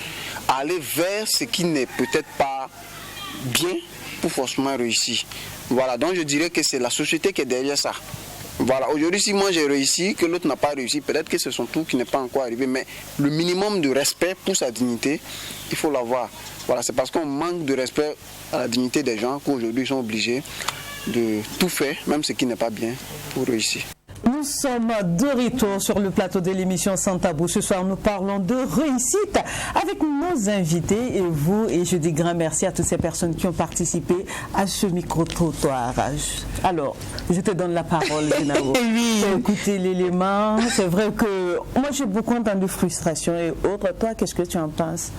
K: à aller vers ce qui n'est peut-être pas bien pour forcément réussir. Voilà, donc je dirais que c'est la société qui est derrière ça. Voilà, aujourd'hui si moi j'ai réussi, que l'autre n'a pas réussi, peut-être que c'est son tour qui n'est pas encore arrivé, mais le minimum de respect pour sa dignité, il faut l'avoir. Voilà, c'est parce qu'on manque de respect à la dignité des gens qu'aujourd'hui ils sont obligés de tout faire, même ce qui n'est pas bien, pour réussir.
A: Nous sommes de retour sur le plateau de l'émission Sans Tabou. Ce soir, nous parlons de réussite avec nos invités et vous. Et je dis grand merci à toutes ces personnes qui ont participé à ce micro-trottoir. Alors, je te donne la parole, Genaro.
C: Oui.
A: Écoutez l'élément. C'est vrai que moi, j'ai beaucoup entendu frustration et autres. Toi, qu'est-ce que tu en penses?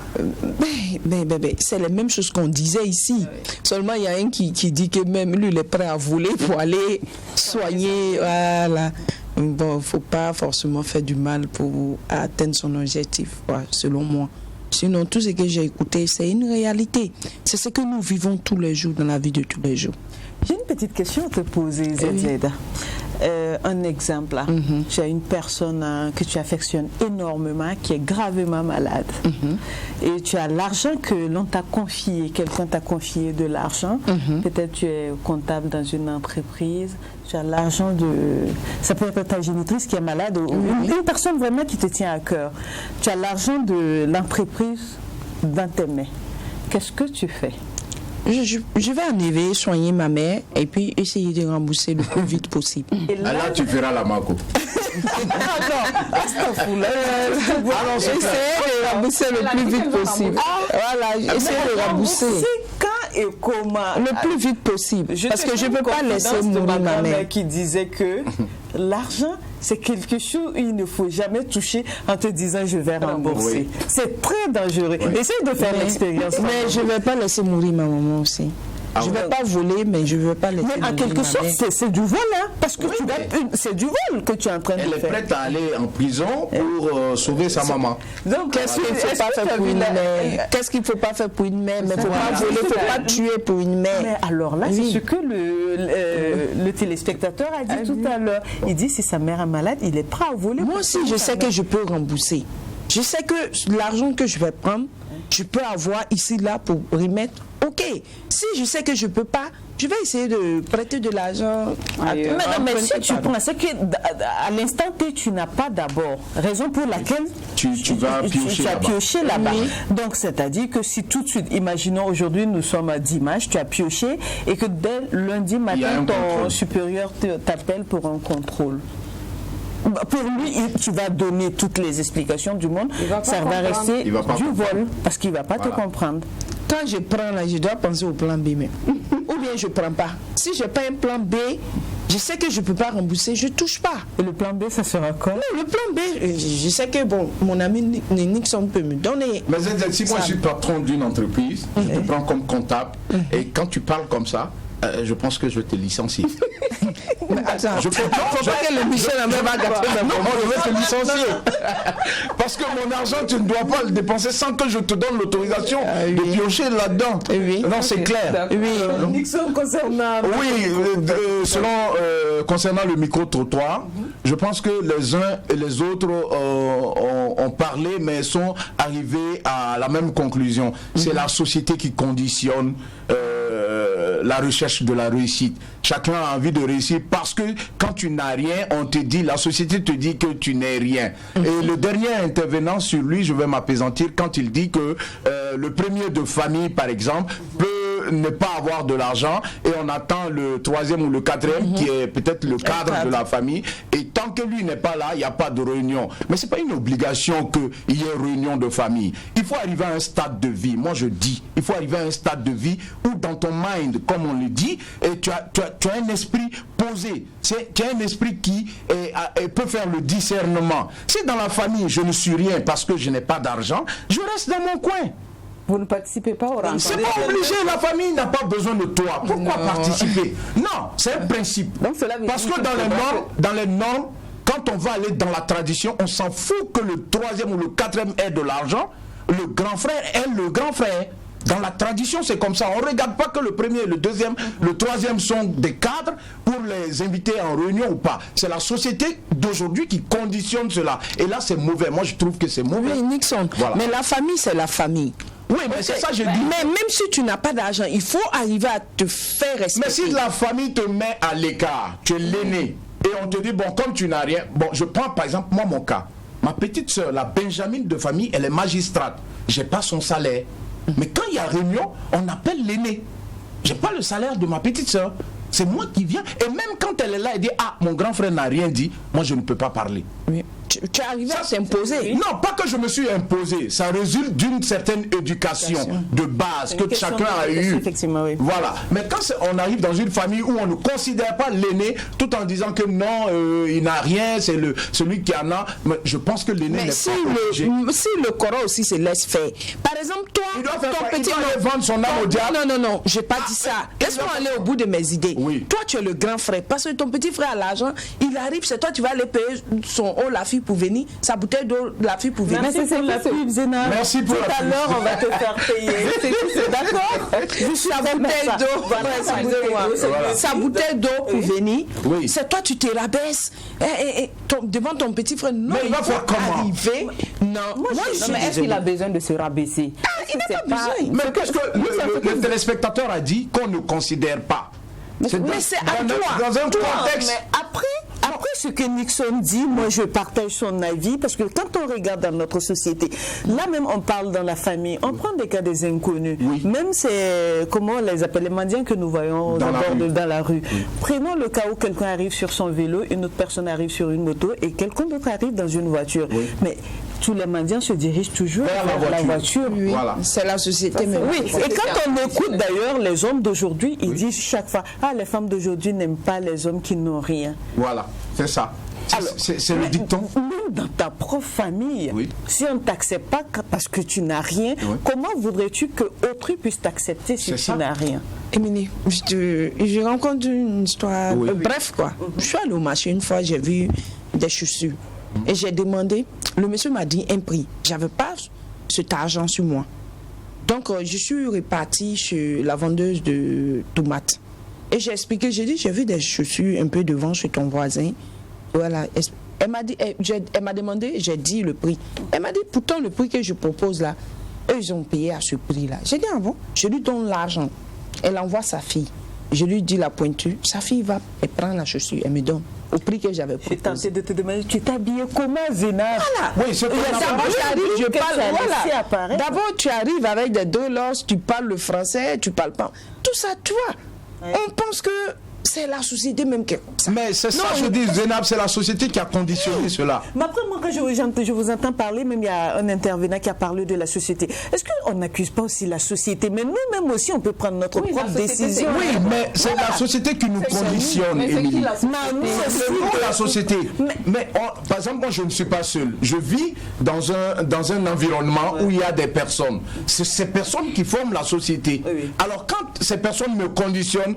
C: C'est la même chose qu'on disait ici. Seulement, il y a un qui dit que même lui, il est prêt à voler pour aller soigner. Voilà. Bon, il ne faut pas forcément faire du mal pour atteindre son objectif, selon moi. Sinon, tout ce que j'ai écouté, c'est une réalité. C'est ce que nous vivons tous les jours, dans la vie de tous les jours.
A: J'ai une petite question à te poser, ZZ. Un exemple, tu as une personne que tu affectionnes énormément, qui est gravement malade. Et tu as l'argent que l'on t'a confié, quelqu'un t'a confié de l'argent. Peut-être tu es comptable dans une entreprise. Tu as l'argent de... Ça peut être ta génitrice qui est malade ou une personne vraiment qui te tient à cœur. Tu as l'argent de l'entreprise dans tes mains. Qu'est-ce que tu fais?
C: Je vais en éveiller, soigner ma mère et puis essayer de rembourser le plus vite possible.
D: Et là tu feras la Mako.
C: Alors, essayer de rembourser le plus vite possible. Voilà, essayer de rembourser.
A: Quand et comment?
C: Le plus vite possible. Parce que je ne peux pas laisser mourir ma mère.
A: Qui disait que l'argent, c'est quelque chose qu'il ne faut jamais toucher en te disant je vais rembourser. Oui. C'est très dangereux. Oui. Essaye de faire l'expérience.
C: Mais je ne vais pas laisser mourir ma maman aussi. Je ne vais pas voler, mais je ne veux pas laisser mourir.
A: Mais en quelque sorte, c'est du vol, hein, parce que c'est du vol que tu es en train de faire.
D: Elle est prête à aller en prison pour sauver sa maman.
C: Donc, qu'est-ce qu'il ne faut pas faire pour une mère? Qu'est-ce qu'il ne faut pas faire pour une mère? Mais il ne faut pas voler, il ne faut pas tuer pour une mère.
A: Mais alors là, c'est ce que le téléspectateur a dit tout à l'heure. Il dit si sa mère est malade, il est prêt à voler.
C: Moi aussi, je sais que je peux rembourser. Je sais que l'argent que je vais prendre, je peux avoir ici, là, pour remettre. Ok, si je sais que je ne peux pas, je vais essayer de prêter de l'argent.
A: Mais si tu prends, c'est qu'à l'instant T, tu n'as pas d'abord. Raison pour laquelle
D: tu vas piocher
A: là-bas. Donc, c'est-à-dire que si tout de suite, imaginons aujourd'hui, nous sommes à dimanche, tu as pioché et que dès lundi matin, ton supérieur t'appelle pour un contrôle. Pour lui, tu vas donner toutes les explications du monde, ça va rester du vol parce qu'il ne va pas te comprendre.
C: Quand je prends là, je dois penser au plan B même. Ou bien je ne prends pas. Si je prends un plan B, je sais que je ne peux pas rembourser, je ne touche pas.
A: Et le plan B, ça sera quoi?
C: Non, le plan B, je sais que mon ami Nixon peut me donner.
D: Mais si moi je suis patron d'une entreprise, je te prends comme comptable, et quand tu parles comme ça, je pense que je te licencie.
C: Mais attends, je peux pas que le Michel va gâter.
D: Non, je vais te licencier. Parce que mon argent, tu ne dois pas le dépenser sans que je te donne l'autorisation de piocher là-dedans. Non, c'est clair.
A: Nixon concernant.
D: Oui, concernant le micro-trottoir, je pense que les uns et les autres ont parlé, mais sont arrivés à la même conclusion. C'est la société qui conditionne la recherche de la réussite. Chacun a envie de réussir parce que quand tu n'as rien, on te dit, la société te dit que tu n'es rien. Et le dernier intervenant sur lui, je vais m'apaisantir quand il dit que le premier de famille, par exemple, peut ne pas avoir de l'argent et on attend le troisième ou le quatrième qui est peut-être le cadre de la famille, et tant que lui n'est pas là, il n'y a pas de réunion. Mais c'est pas une obligation qu'il y ait réunion de famille. Il faut arriver à un stade de vie, moi je dis, il faut arriver à un stade de vie où dans ton mind, comme on le dit, et tu as un esprit posé, tu as un esprit qui peut faire le discernement. Si dans la famille je ne suis rien parce que je n'ai pas d'argent, je reste dans mon coin.
B: Vous ne participez pas au rencontres.
D: C'est pas obligé, la famille n'a pas besoin de toi. Pourquoi participer? Non, c'est un principe.
B: Donc,
D: parce que dans les normes, quand on va aller dans la tradition, on s'en fout que le troisième ou le quatrième ait de l'argent, le grand frère est le grand frère. Dans la tradition, c'est comme ça. On ne regarde pas que le premier, le deuxième, le troisième sont des cadres pour les inviter en réunion ou pas. C'est la société d'aujourd'hui qui conditionne cela. Et là, c'est mauvais. Moi, je trouve que c'est mauvais.
C: Oui, Nixon. Voilà. Mais la famille, c'est la famille.
D: Oui, mais c'est ça que je dis.
C: Mais même si tu n'as pas d'argent, il faut arriver à te faire respecter.
D: Mais si la famille te met à l'écart, tu es l'aîné, et on te dit, bon, comme tu n'as rien, bon, je prends par exemple, moi, mon cas. Ma petite soeur, la Benjamine de famille, elle est magistrate. Je n'ai pas son salaire. Mais quand il y a réunion, on appelle l'aîné. Je n'ai pas le salaire de ma petite soeur. C'est moi qui viens. Et même quand elle est là, elle dit, ah, mon grand frère n'a rien dit, moi je ne peux pas parler.
C: Oui. Tu es arrivé à t'imposer.
D: Non, pas que je me suis imposé. Ça résulte d'une certaine éducation de base que chacun a eu.
A: Effectivement, oui.
D: Voilà. Mais quand on arrive dans une famille où on ne considère pas l'aîné, tout en disant que non, il n'a rien, c'est celui qui en a. Mais je pense que l'aîné n'est pas obligé.
C: Si le Coran aussi se laisse faire. Par exemple, toi,
D: il doit vendre son âme au diable.
C: Non, je n'ai pas dit ça. Laisse-moi aller au bout de mes idées.
D: Oui.
C: Toi, tu es le grand frère. Parce que ton petit frère a l'argent, il arrive, c'est toi, tu vas aller payer son haut, la fille pour venir, sa bouteille d'eau, la fille pour venir.
A: Merci pour la pub, Zéna.
D: Merci pour
A: tout à l'heure, on va te faire payer. C'est d'accord.
C: Sa bouteille d'eau, sa bouteille d'eau pour venir.
D: Oui.
C: C'est toi, tu te rabaisses devant ton petit frère. Non,
D: mais il va faire comment?
C: Arriver. Non.
B: Mais est-ce qu'il a besoin de se rabaisser?
C: Il n'a pas besoin.
D: Mais qu'est-ce que le téléspectateur a dit qu'on ne considère pas?
C: Mais c'est à toi.
D: Dans un contexte.
A: Mais après ce que Nixon dit, moi je partage son avis, parce que quand on regarde dans notre société, là même on parle dans la famille, on prend des cas des inconnus. Oui. Même c'est, comment on les appelle, les mendiants que nous voyons dans la rue. Oui. Prenons le cas où quelqu'un arrive sur son vélo, une autre personne arrive sur une moto et quelqu'un d'autre arrive dans une voiture. Oui. Mais tous les mendiants se dirigent toujours vers la voiture.
C: Oui. Voilà. C'est la société.
A: Oui, et quand on écoute d'ailleurs les hommes d'aujourd'hui, ils disent chaque fois, ah, les femmes d'aujourd'hui n'aiment pas les hommes qui n'ont rien.
D: Voilà, c'est ça. C'est le dicton.
A: Même dans ta propre famille, si on ne t'accepte pas parce que tu n'as rien, comment voudrais-tu que autrui puisse t'accepter si tu n'as rien?
C: Émilie, je rencontre une histoire, bref quoi. Je suis allée au marché une fois, j'ai vu des chaussures. Et j'ai demandé, le monsieur m'a dit un prix. Je n'avais pas cet argent sur moi. Donc, je suis repartie chez la vendeuse de tomates. Et j'ai expliqué, j'ai dit, j'ai vu des chaussures un peu devant chez ton voisin. Voilà. Elle m'a dit, elle m'a demandé, j'ai dit le prix. Elle m'a dit, pourtant, le prix que je propose là, eux, ils ont payé à ce prix-là. J'ai dit, ah bon? Je lui donne l'argent. Elle envoie sa fille. je lui dis la pointure, sa fille va et prend la chaussure, elle me donne au prix que j'avais proposé.
A: J'ai tenté de te demander, tu t'habillais comment, Zénab?
C: Voilà.
D: Oui, c'est
C: D'abord, tu arrives avec des dollars, tu parles le français, tu parles pas. Tout ça, tu vois. Ouais. On pense que c'est la société même qui est comme ça.
D: Mais c'est ça, je dis, Zénab, c'est la société qui a conditionné cela.
A: Mais après, moi, quand je vous entends parler, même il y a un intervenant qui a parlé de la société. Est-ce qu'on n'accuse pas aussi la société? Mais nous-mêmes aussi, on peut prendre notre propre décision.
D: Oui, mais c'est la société qui nous conditionne, Émilie. C'est la société. Mais par exemple, moi, je ne suis pas seul. Je vis dans un environnement où il y a des personnes. C'est ces personnes qui forment la société. Oui. Alors, quand ces personnes me conditionnent,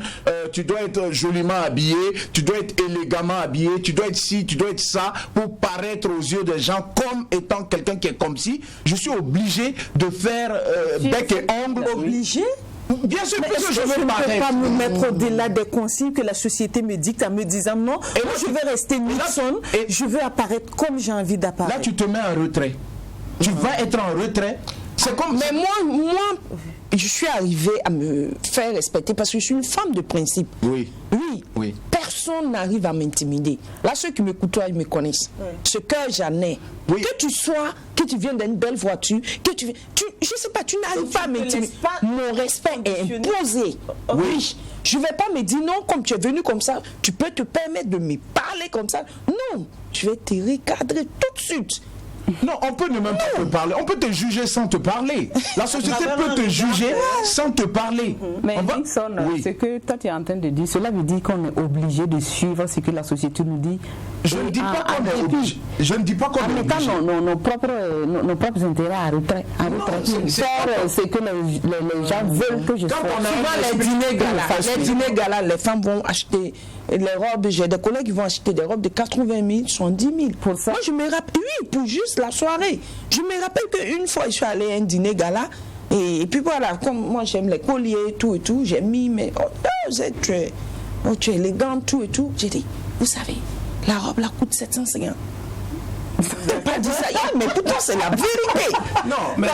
D: tu dois être joliment habillé, tu dois être élégamment habillé, tu dois être ci, tu dois être ça, pour paraître aux yeux des gens comme étant quelqu'un qui est comme si, je suis obligé de faire bec et ongle.
A: Obligé?
D: Bien sûr,
A: mais est-ce que je ne peux pas me mettre au-delà des consignes que la société me dicte en me disant non, et moi je vais rester Nixon et je veux apparaître comme j'ai envie d'apparaître.
D: Là, tu te mets en retrait. Tu vas être en retrait.
C: C'est comme... Mais moi, je suis arrivée à me faire respecter parce que je suis une femme de principe.
D: Oui.
C: Oui. Personne n'arrive à m'intimider. Là, ceux qui me côtoient, ils me connaissent. Oui. Ce que j'en ai. Oui. Que tu sois, que tu viennes d'une belle voiture, que je sais pas, tu n'arrives pas à m'intimider. Mon respect est imposé. Oui. Je ne vais pas me dire non, comme tu es venu comme ça, tu peux te permettre de me parler comme ça. Non, je vais te recadrer tout de suite.
D: Non, on peut ne même pas te parler. On peut te juger sans te parler. La société peut te juger sans te parler.
B: Mais Nixon, ce que toi tu es en train de dire, cela veut dire qu'on est obligé de suivre ce que la société nous dit.
D: Je ne dis pas qu'on est obligé. Je ne dis pas qu'on est obligé.
B: Nos propres intérêts à retrait. Faire ce que les gens veulent que je fasse.
C: Souvent les dîners galas, les femmes vont acheter les robes. J'ai des collègues qui vont acheter des robes de 80 000, 110 000. Pour ça. Moi, je me rappelle, oui, pour juste la soirée. Je me rappelle qu'une fois, je suis allée à un dîner gala. Et puis voilà, comme moi, j'aime les colliers, tout et tout. J'ai mis mes... tu es élégante, tout et tout. J'ai dit, vous savez, la robe, la coûte 750. Je n'ai pas dit ça hier, mais pourtant c'est la vérité.
D: Non, mais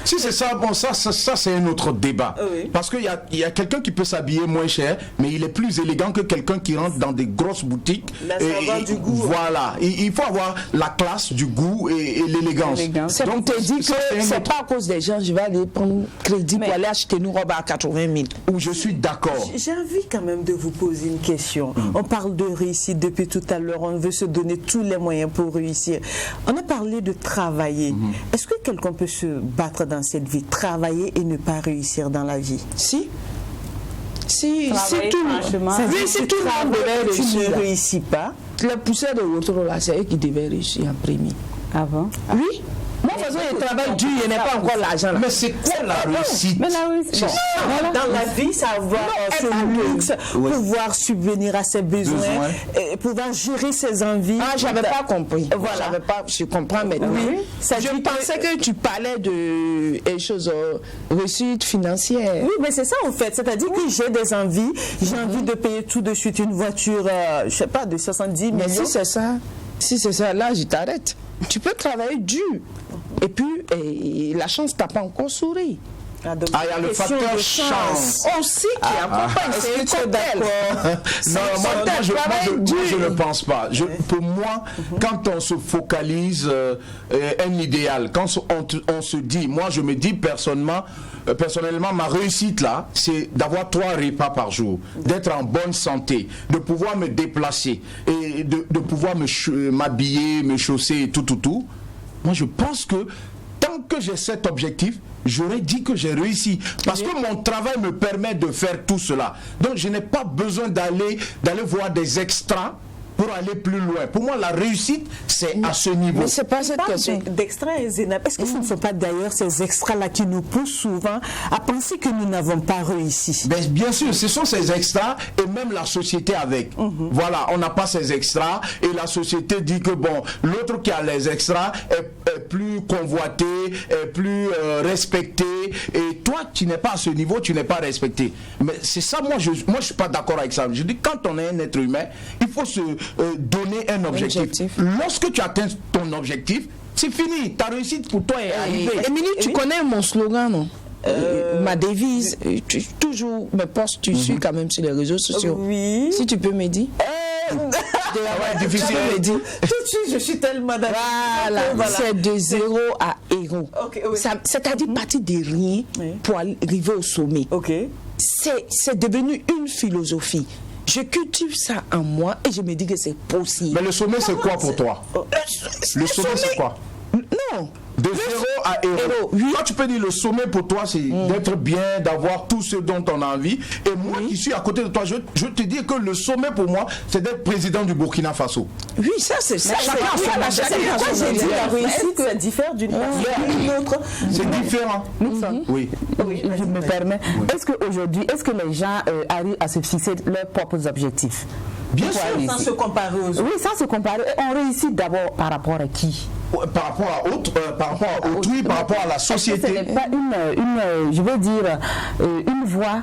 D: si c'est ça, bon, ça c'est un autre débat. Oui. Parce qu'il y a quelqu'un qui peut s'habiller moins cher, mais il est plus élégant que quelqu'un qui rentre dans des grosses boutiques.
A: Du goût.
D: Voilà, il faut avoir la classe, du goût et l'élégance.
C: Donc tu dis que c'est pas à cause des gens, je vais aller prendre crédit pour aller acheter une robe à 80 000.
D: Où je suis d'accord.
A: J'ai envie quand même de vous poser une question. On parle de réussite depuis tout à l'heure, on veut se donner tous les moyens pour réussir. On a parlé de travailler. Est-ce que quelqu'un peut se battre dans cette vie, travailler et ne pas réussir dans la vie?
C: Si tout le monde
A: ne réussit pas,
C: les poussières de retour là, c'est eux qui devaient réussir en premier.
B: Ah bon?
C: Oui. Moi, de toute façon, je travaille dur, il n'y a pas encore l'argent.
D: Mais c'est quoi la réussite?
B: Mais la réussite,
A: dans la vie, c'est avoir ce luxe, pouvoir subvenir à ses besoins, et pouvoir gérer ses envies.
C: Ah, j'avais pas compris. Voilà. Je comprends maintenant.
A: Oui.
C: Je pensais que tu parlais de choses réussites financières.
A: Oui, mais c'est ça en fait. C'est-à-dire que j'ai des envies, j'ai envie de payer tout de suite une voiture, je sais pas, de 70 millions.
C: Mais si c'est ça, là, je t'arrête. Tu peux travailler dur. Et puis, la chance t'a pas encore souri.
D: Il y a le facteur chance
C: aussi qui accompagne. C'est d'accord.
D: Non, moi, je ne pense pas. Pour moi, quand on se focalise un idéal, quand on se dit, moi je me dis personnellement, ma réussite là, c'est d'avoir 3 repas par jour, d'être en bonne santé, de pouvoir me déplacer et de pouvoir m'habiller, me chausser et tout. Moi je pense que tant que j'ai cet objectif, j'aurais dit que j'ai réussi. Parce que mon travail me permet de faire tout cela. Donc je n'ai pas besoin d'aller voir des extras pour aller plus loin. Pour moi, la réussite, c'est à ce niveau.
C: Mais c'est pas cette question.
A: D'extras et Zénab, est-ce que ce ne sont pas d'ailleurs ces extras-là qui nous poussent souvent à penser que nous n'avons pas réussi?
D: Bien sûr, ce sont ces extras et même la société avec. Voilà, on n'a pas ces extras et la société dit que bon, l'autre qui a les extras est plus convoité, est plus respecté et toi, tu n'es pas à ce niveau, tu n'es pas respecté. Mais c'est ça, moi je suis pas d'accord avec ça. Je dis, quand on est un être humain, il faut se donner un objectif. Lorsque tu atteins ton objectif, c'est fini. Ta réussite pour toi est arrivée.
C: Émilie, tu connais mon slogan, non? ma devise, toujours mes posts, tu suis quand même sur les réseaux sociaux.
A: Oui.
C: Si tu peux me dire.
D: Difficile.
A: Tout de suite, je suis tellement d'accord.
C: Voilà. C'est de zéro à héros.
A: Okay, oui.
C: C'est-à-dire partir de rien pour arriver au sommet. C'est devenu une philosophie. Je cultive ça en moi et je me dis que c'est possible.
D: Mais le sommet, c'est quoi pour toi? Le sommet, c'est quoi?
C: Non.
D: De zéro à héros. Oui. Toi, tu peux dire le sommet pour toi, c'est d'être bien, d'avoir tout ce dont on a envie. Et moi qui suis à côté de toi, je te dis que le sommet pour moi, c'est d'être président du Burkina Faso.
C: Oui, ça c'est ça.
A: C'est pourquoi j'ai dit la réussite, ça diffère d'une personne à une autre.
D: C'est différent. Oui.
B: Je me permets. Est-ce qu'aujourd'hui, est-ce que les gens arrivent à se fixer leurs propres objectifs?
A: Bien sûr, sans se comparer aux autres.
B: Oui, sans se comparer. On réussit d'abord par rapport à qui?
D: Par rapport à autrui, par rapport à la société.
B: Ce n'est pas je veux dire, une voie,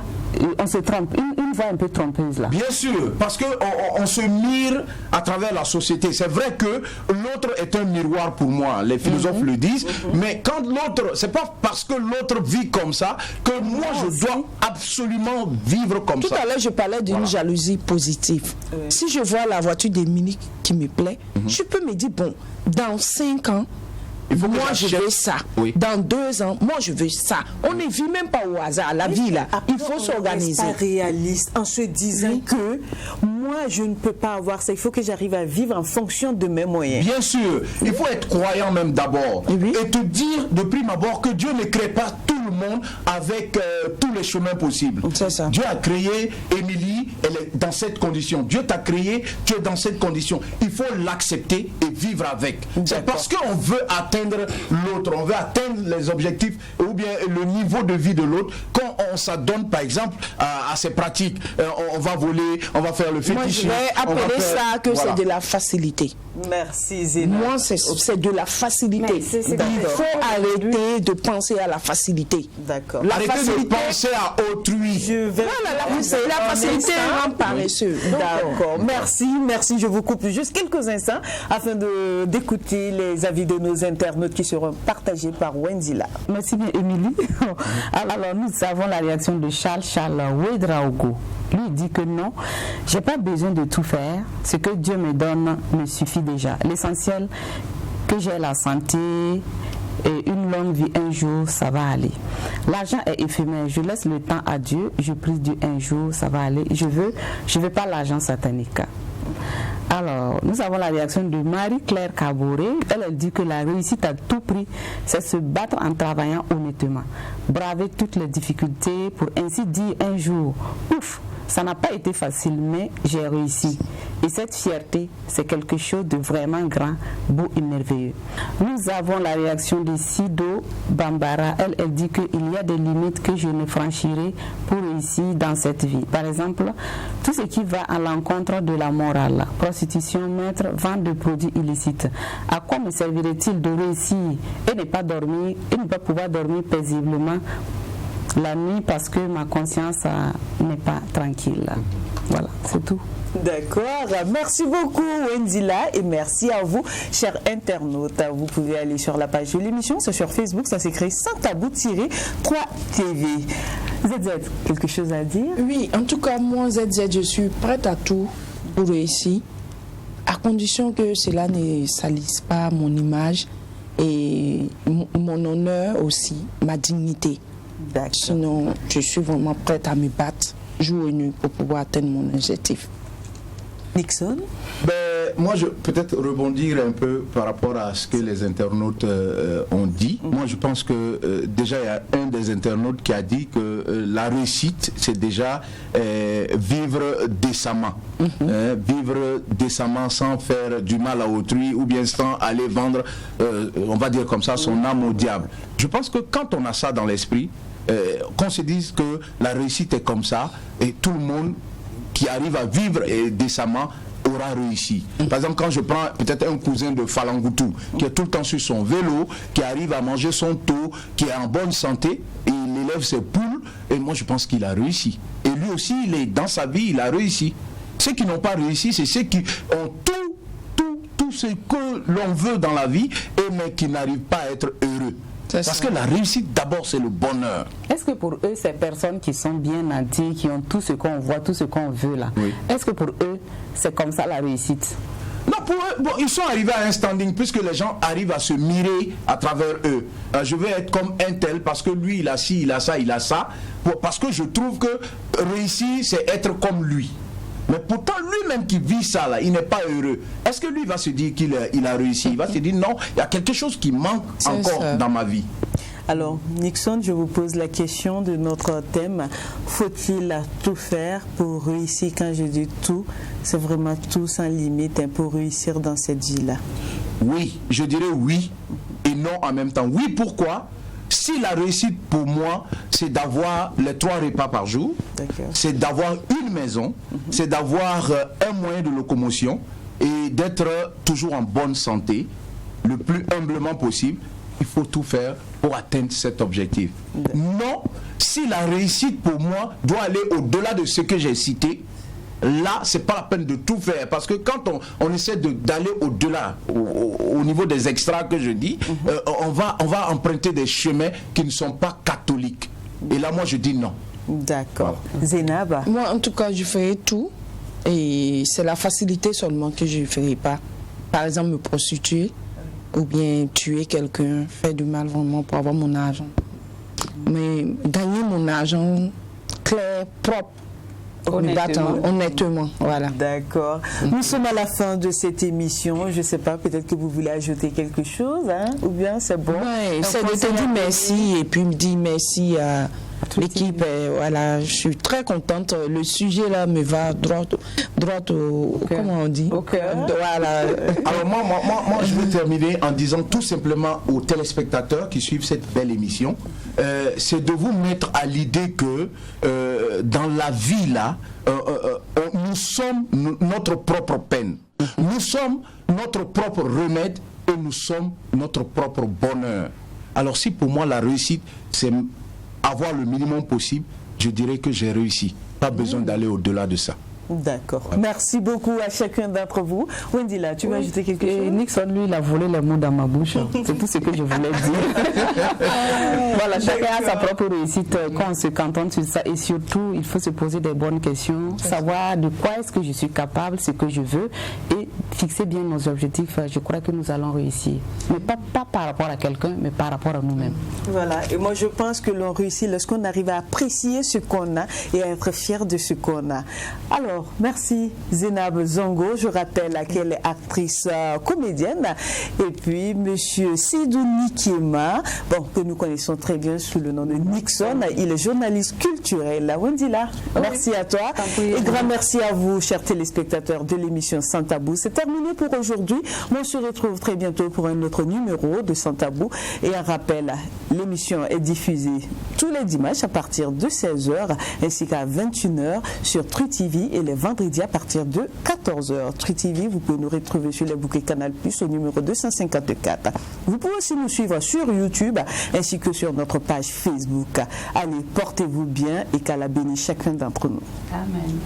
B: on se trompe, une voie un peu trompeuse là.
D: Bien sûr, parce qu'on se mire à travers la société. C'est vrai que l'autre est un miroir pour moi, les philosophes le disent, mais quand l'autre, c'est pas parce que l'autre vit comme ça que moi je dois absolument vivre comme ça.
C: Tout à l'heure, je parlais d'une jalousie positive. Si je vois la voiture d'Émilie qui me plaît, je peux me dire, bon, dans 5 ans, moi je veux ça. Oui. Dans 2 ans, moi je veux ça. On ne vit même pas au hasard, la vie là. Il faut s'organiser.
A: Pas réaliste en se disant que moi je ne peux pas avoir ça. Il faut que j'arrive à vivre en fonction de mes moyens.
D: Bien sûr, il faut être croyant même d'abord et te dire de prime abord que Dieu ne crée pas tout le monde avec tous les chemins possibles.
C: C'est ça.
D: Dieu a créé Émilie, elle est dans cette condition. Dieu t'a créé, tu es dans cette condition. Il faut l'accepter et vivre avec. C'est parce qu'on veut atteindre l'autre, on veut atteindre les objectifs ou bien le niveau de vie de l'autre. Quand on s'adonne par exemple à ces pratiques, on va voler, on va faire le fétichisme.
C: Moi je vais appeler ça que c'est de la facilité.
A: Merci Zéna.
C: Moi c'est de la facilité. Il faut arrêter de penser à la facilité.
A: D'accord.
D: Arrêtez de penser à autrui.
C: La facilité rend paresseux.
A: D'accord. Merci. Je vous coupe juste quelques instants afin d'écouter les avis de nos internautes qui seront partagés par Wenzila.
B: Merci bien, Émilie. Alors, nous avons la réaction de Charles Ouedraogo. Lui, il dit que non, j'ai pas besoin de tout faire. Ce que Dieu me donne me suffit déjà. L'essentiel, que j'ai la santé et une longue vie, un jour, ça va aller. L'argent est éphémère. Je laisse le temps à Dieu. Je prie Dieu, un jour, ça va aller. Je veux pas l'argent satanique. Alors, nous avons la réaction de Marie-Claire Caboret. Elle dit que la réussite à tout prix, c'est se battre en travaillant honnêtement. Braver toutes les difficultés pour ainsi dire un jour, ouf, ça n'a pas été facile, mais j'ai réussi. Et cette fierté, c'est quelque chose de vraiment grand, beau et merveilleux. Nous avons la réaction de Sido Bambara. Elle dit qu'il y a des limites que je ne franchirai pour réussir dans cette vie. Par exemple, tout ce qui va à l'encontre de la morale, prostitution, meurtre, vente de produits illicites. À quoi me servirait-il de réussir et ne pas dormir, et ne pas pouvoir dormir paisiblement la nuit parce que ma conscience n'est pas tranquille. Voilà, c'est tout.
A: D'accord, merci beaucoup Wenzila et merci à vous chers internautes. Vous pouvez aller sur la page de l'émission, c'est sur Facebook, ça s'écrit Sans Tabou-3 TV. ZZ, quelque chose à dire?
C: Oui, en tout cas moi ZZ, je suis prête à tout pour réussir, à condition que cela ne salisse pas mon image et mon honneur aussi, ma dignité. Sinon, je suis vraiment prête à me battre jour et nuit pour pouvoir atteindre mon objectif.
A: Nixon?
D: Moi, je peut-être rebondir un peu par rapport à ce que les internautes ont dit. Moi, je pense que déjà, il y a un des internautes qui a dit que la réussite, c'est déjà vivre décemment. Vivre décemment sans faire du mal à autrui ou bien sans aller vendre, on va dire comme ça, son âme au diable. Je pense que quand on a ça dans l'esprit, qu'on se dise que la réussite est comme ça et tout le monde qui arrive à vivre décemment aura réussi. Par exemple, quand je prends peut-être un cousin de Falangoutou qui est tout le temps sur son vélo, qui arrive à manger son taux, qui est en bonne santé, et il élève ses poules, et moi je pense qu'il a réussi. Et lui aussi, il est dans sa vie, il a réussi. Ceux qui n'ont pas réussi, c'est ceux qui ont tout ce que l'on veut dans la vie, mais qui n'arrivent pas à être heureux. Parce que la réussite, d'abord, c'est le bonheur.
B: Est-ce que pour eux, ces personnes qui sont bien nantis, qui ont tout ce qu'on voit, tout ce qu'on veut là, est-ce que pour eux, c'est comme ça la réussite?
D: Non, pour eux, bon, ils sont arrivés à un standing puisque les gens arrivent à se mirer à travers eux. Je vais être comme un tel parce que lui, il a ci, il a ça, il a ça. Parce que je trouve que réussir, c'est être comme lui. Mais pourtant, lui-même qui vit ça, là, il n'est pas heureux. Est-ce que lui va se dire qu'il a réussi? Il va se dire non, il y a quelque chose qui manque encore dans ma vie.
A: Alors, Nixon, je vous pose la question de notre thème. Faut-il tout faire pour réussir? Quand je dis tout, c'est vraiment tout sans limite pour réussir dans cette vie-là.
D: Oui, je dirais oui et non en même temps. Oui, pourquoi? Si la réussite pour moi, c'est d'avoir les 3 repas par jour, c'est d'avoir une maison, c'est d'avoir un moyen de locomotion et d'être toujours en bonne santé, le plus humblement possible, il faut tout faire pour atteindre cet objectif. Non, si la réussite pour moi doit aller au-delà de ce que j'ai cité, là, c'est pas la peine de tout faire. Parce que quand on essaie d'aller au-delà, au niveau des extras que je dis, on va emprunter des chemins qui ne sont pas catholiques. Et là, moi, je dis non.
A: D'accord. Voilà. Zénab?
C: Moi, en tout cas, je ferai tout. Et c'est la facilité seulement que je ne ferai pas. Par exemple, me prostituer ou bien tuer quelqu'un, faire du mal vraiment pour avoir mon argent. Mais gagner mon argent clair, propre, honnêtement, voilà.
A: D'accord. Nous sommes à la fin de cette émission. Je ne sais pas, peut-être que vous voulez ajouter quelque chose, hein? Ou bien c'est bon?
C: Ouais, c'est de te dire merci et puis me dire merci à l'équipe. Voilà, je suis très contente. Le sujet là me va droit au comment on dit?
A: Au cœur.
C: Voilà.
D: Alors moi, je veux terminer en disant tout simplement aux téléspectateurs qui suivent cette belle émission, c'est de vous mettre à l'idée que dans la vie là, nous sommes notre propre peine. Nous sommes notre propre remède et nous sommes notre propre bonheur. Alors si pour moi la réussite, c'est avoir le minimum possible, je dirais que j'ai réussi. Pas besoin d'aller au-delà de ça.
A: D'accord. Ouais. Merci beaucoup à chacun d'entre vous. Wendy, là, tu veux ajouter quelque chose?
B: Nixon, lui, il a volé les mots dans ma bouche. C'est tout ce que je voulais dire. Voilà, chacun a sa propre réussite quand on se cantonne sur ça. Et surtout, il faut se poser des bonnes questions, savoir de quoi est-ce que je suis capable, ce que je veux, et fixer bien nos objectifs. Je crois que nous allons réussir. Mais pas par rapport à quelqu'un, mais par rapport à nous-mêmes.
A: Voilà. Et moi, je pense que l'on réussit lorsqu'on arrive à apprécier ce qu'on a et à être fier de ce qu'on a. Alors, merci Zénab Zongo, je rappelle qu'elle est actrice comédienne, et puis monsieur Sidou Nikema, bon, que nous connaissons très bien sous le nom de Nixon, il est journaliste culturel. Wendila, merci à toi, et grand merci à vous, chers téléspectateurs de l'émission Sans Tabou. C'est terminé pour aujourd'hui, on se retrouve très bientôt pour un autre numéro de Sans Tabou, et un rappel, l'émission est diffusée tous les dimanches à partir de 16h ainsi qu'à 21h sur Tru TV et les vendredis à partir de 14h. Tru TV, vous pouvez nous retrouver sur les bouquets Canal+ au numéro 254. Vous pouvez aussi nous suivre sur YouTube ainsi que sur notre page Facebook. Allez, portez-vous bien et qu'Allah bénisse chacun d'entre nous.
B: Amen.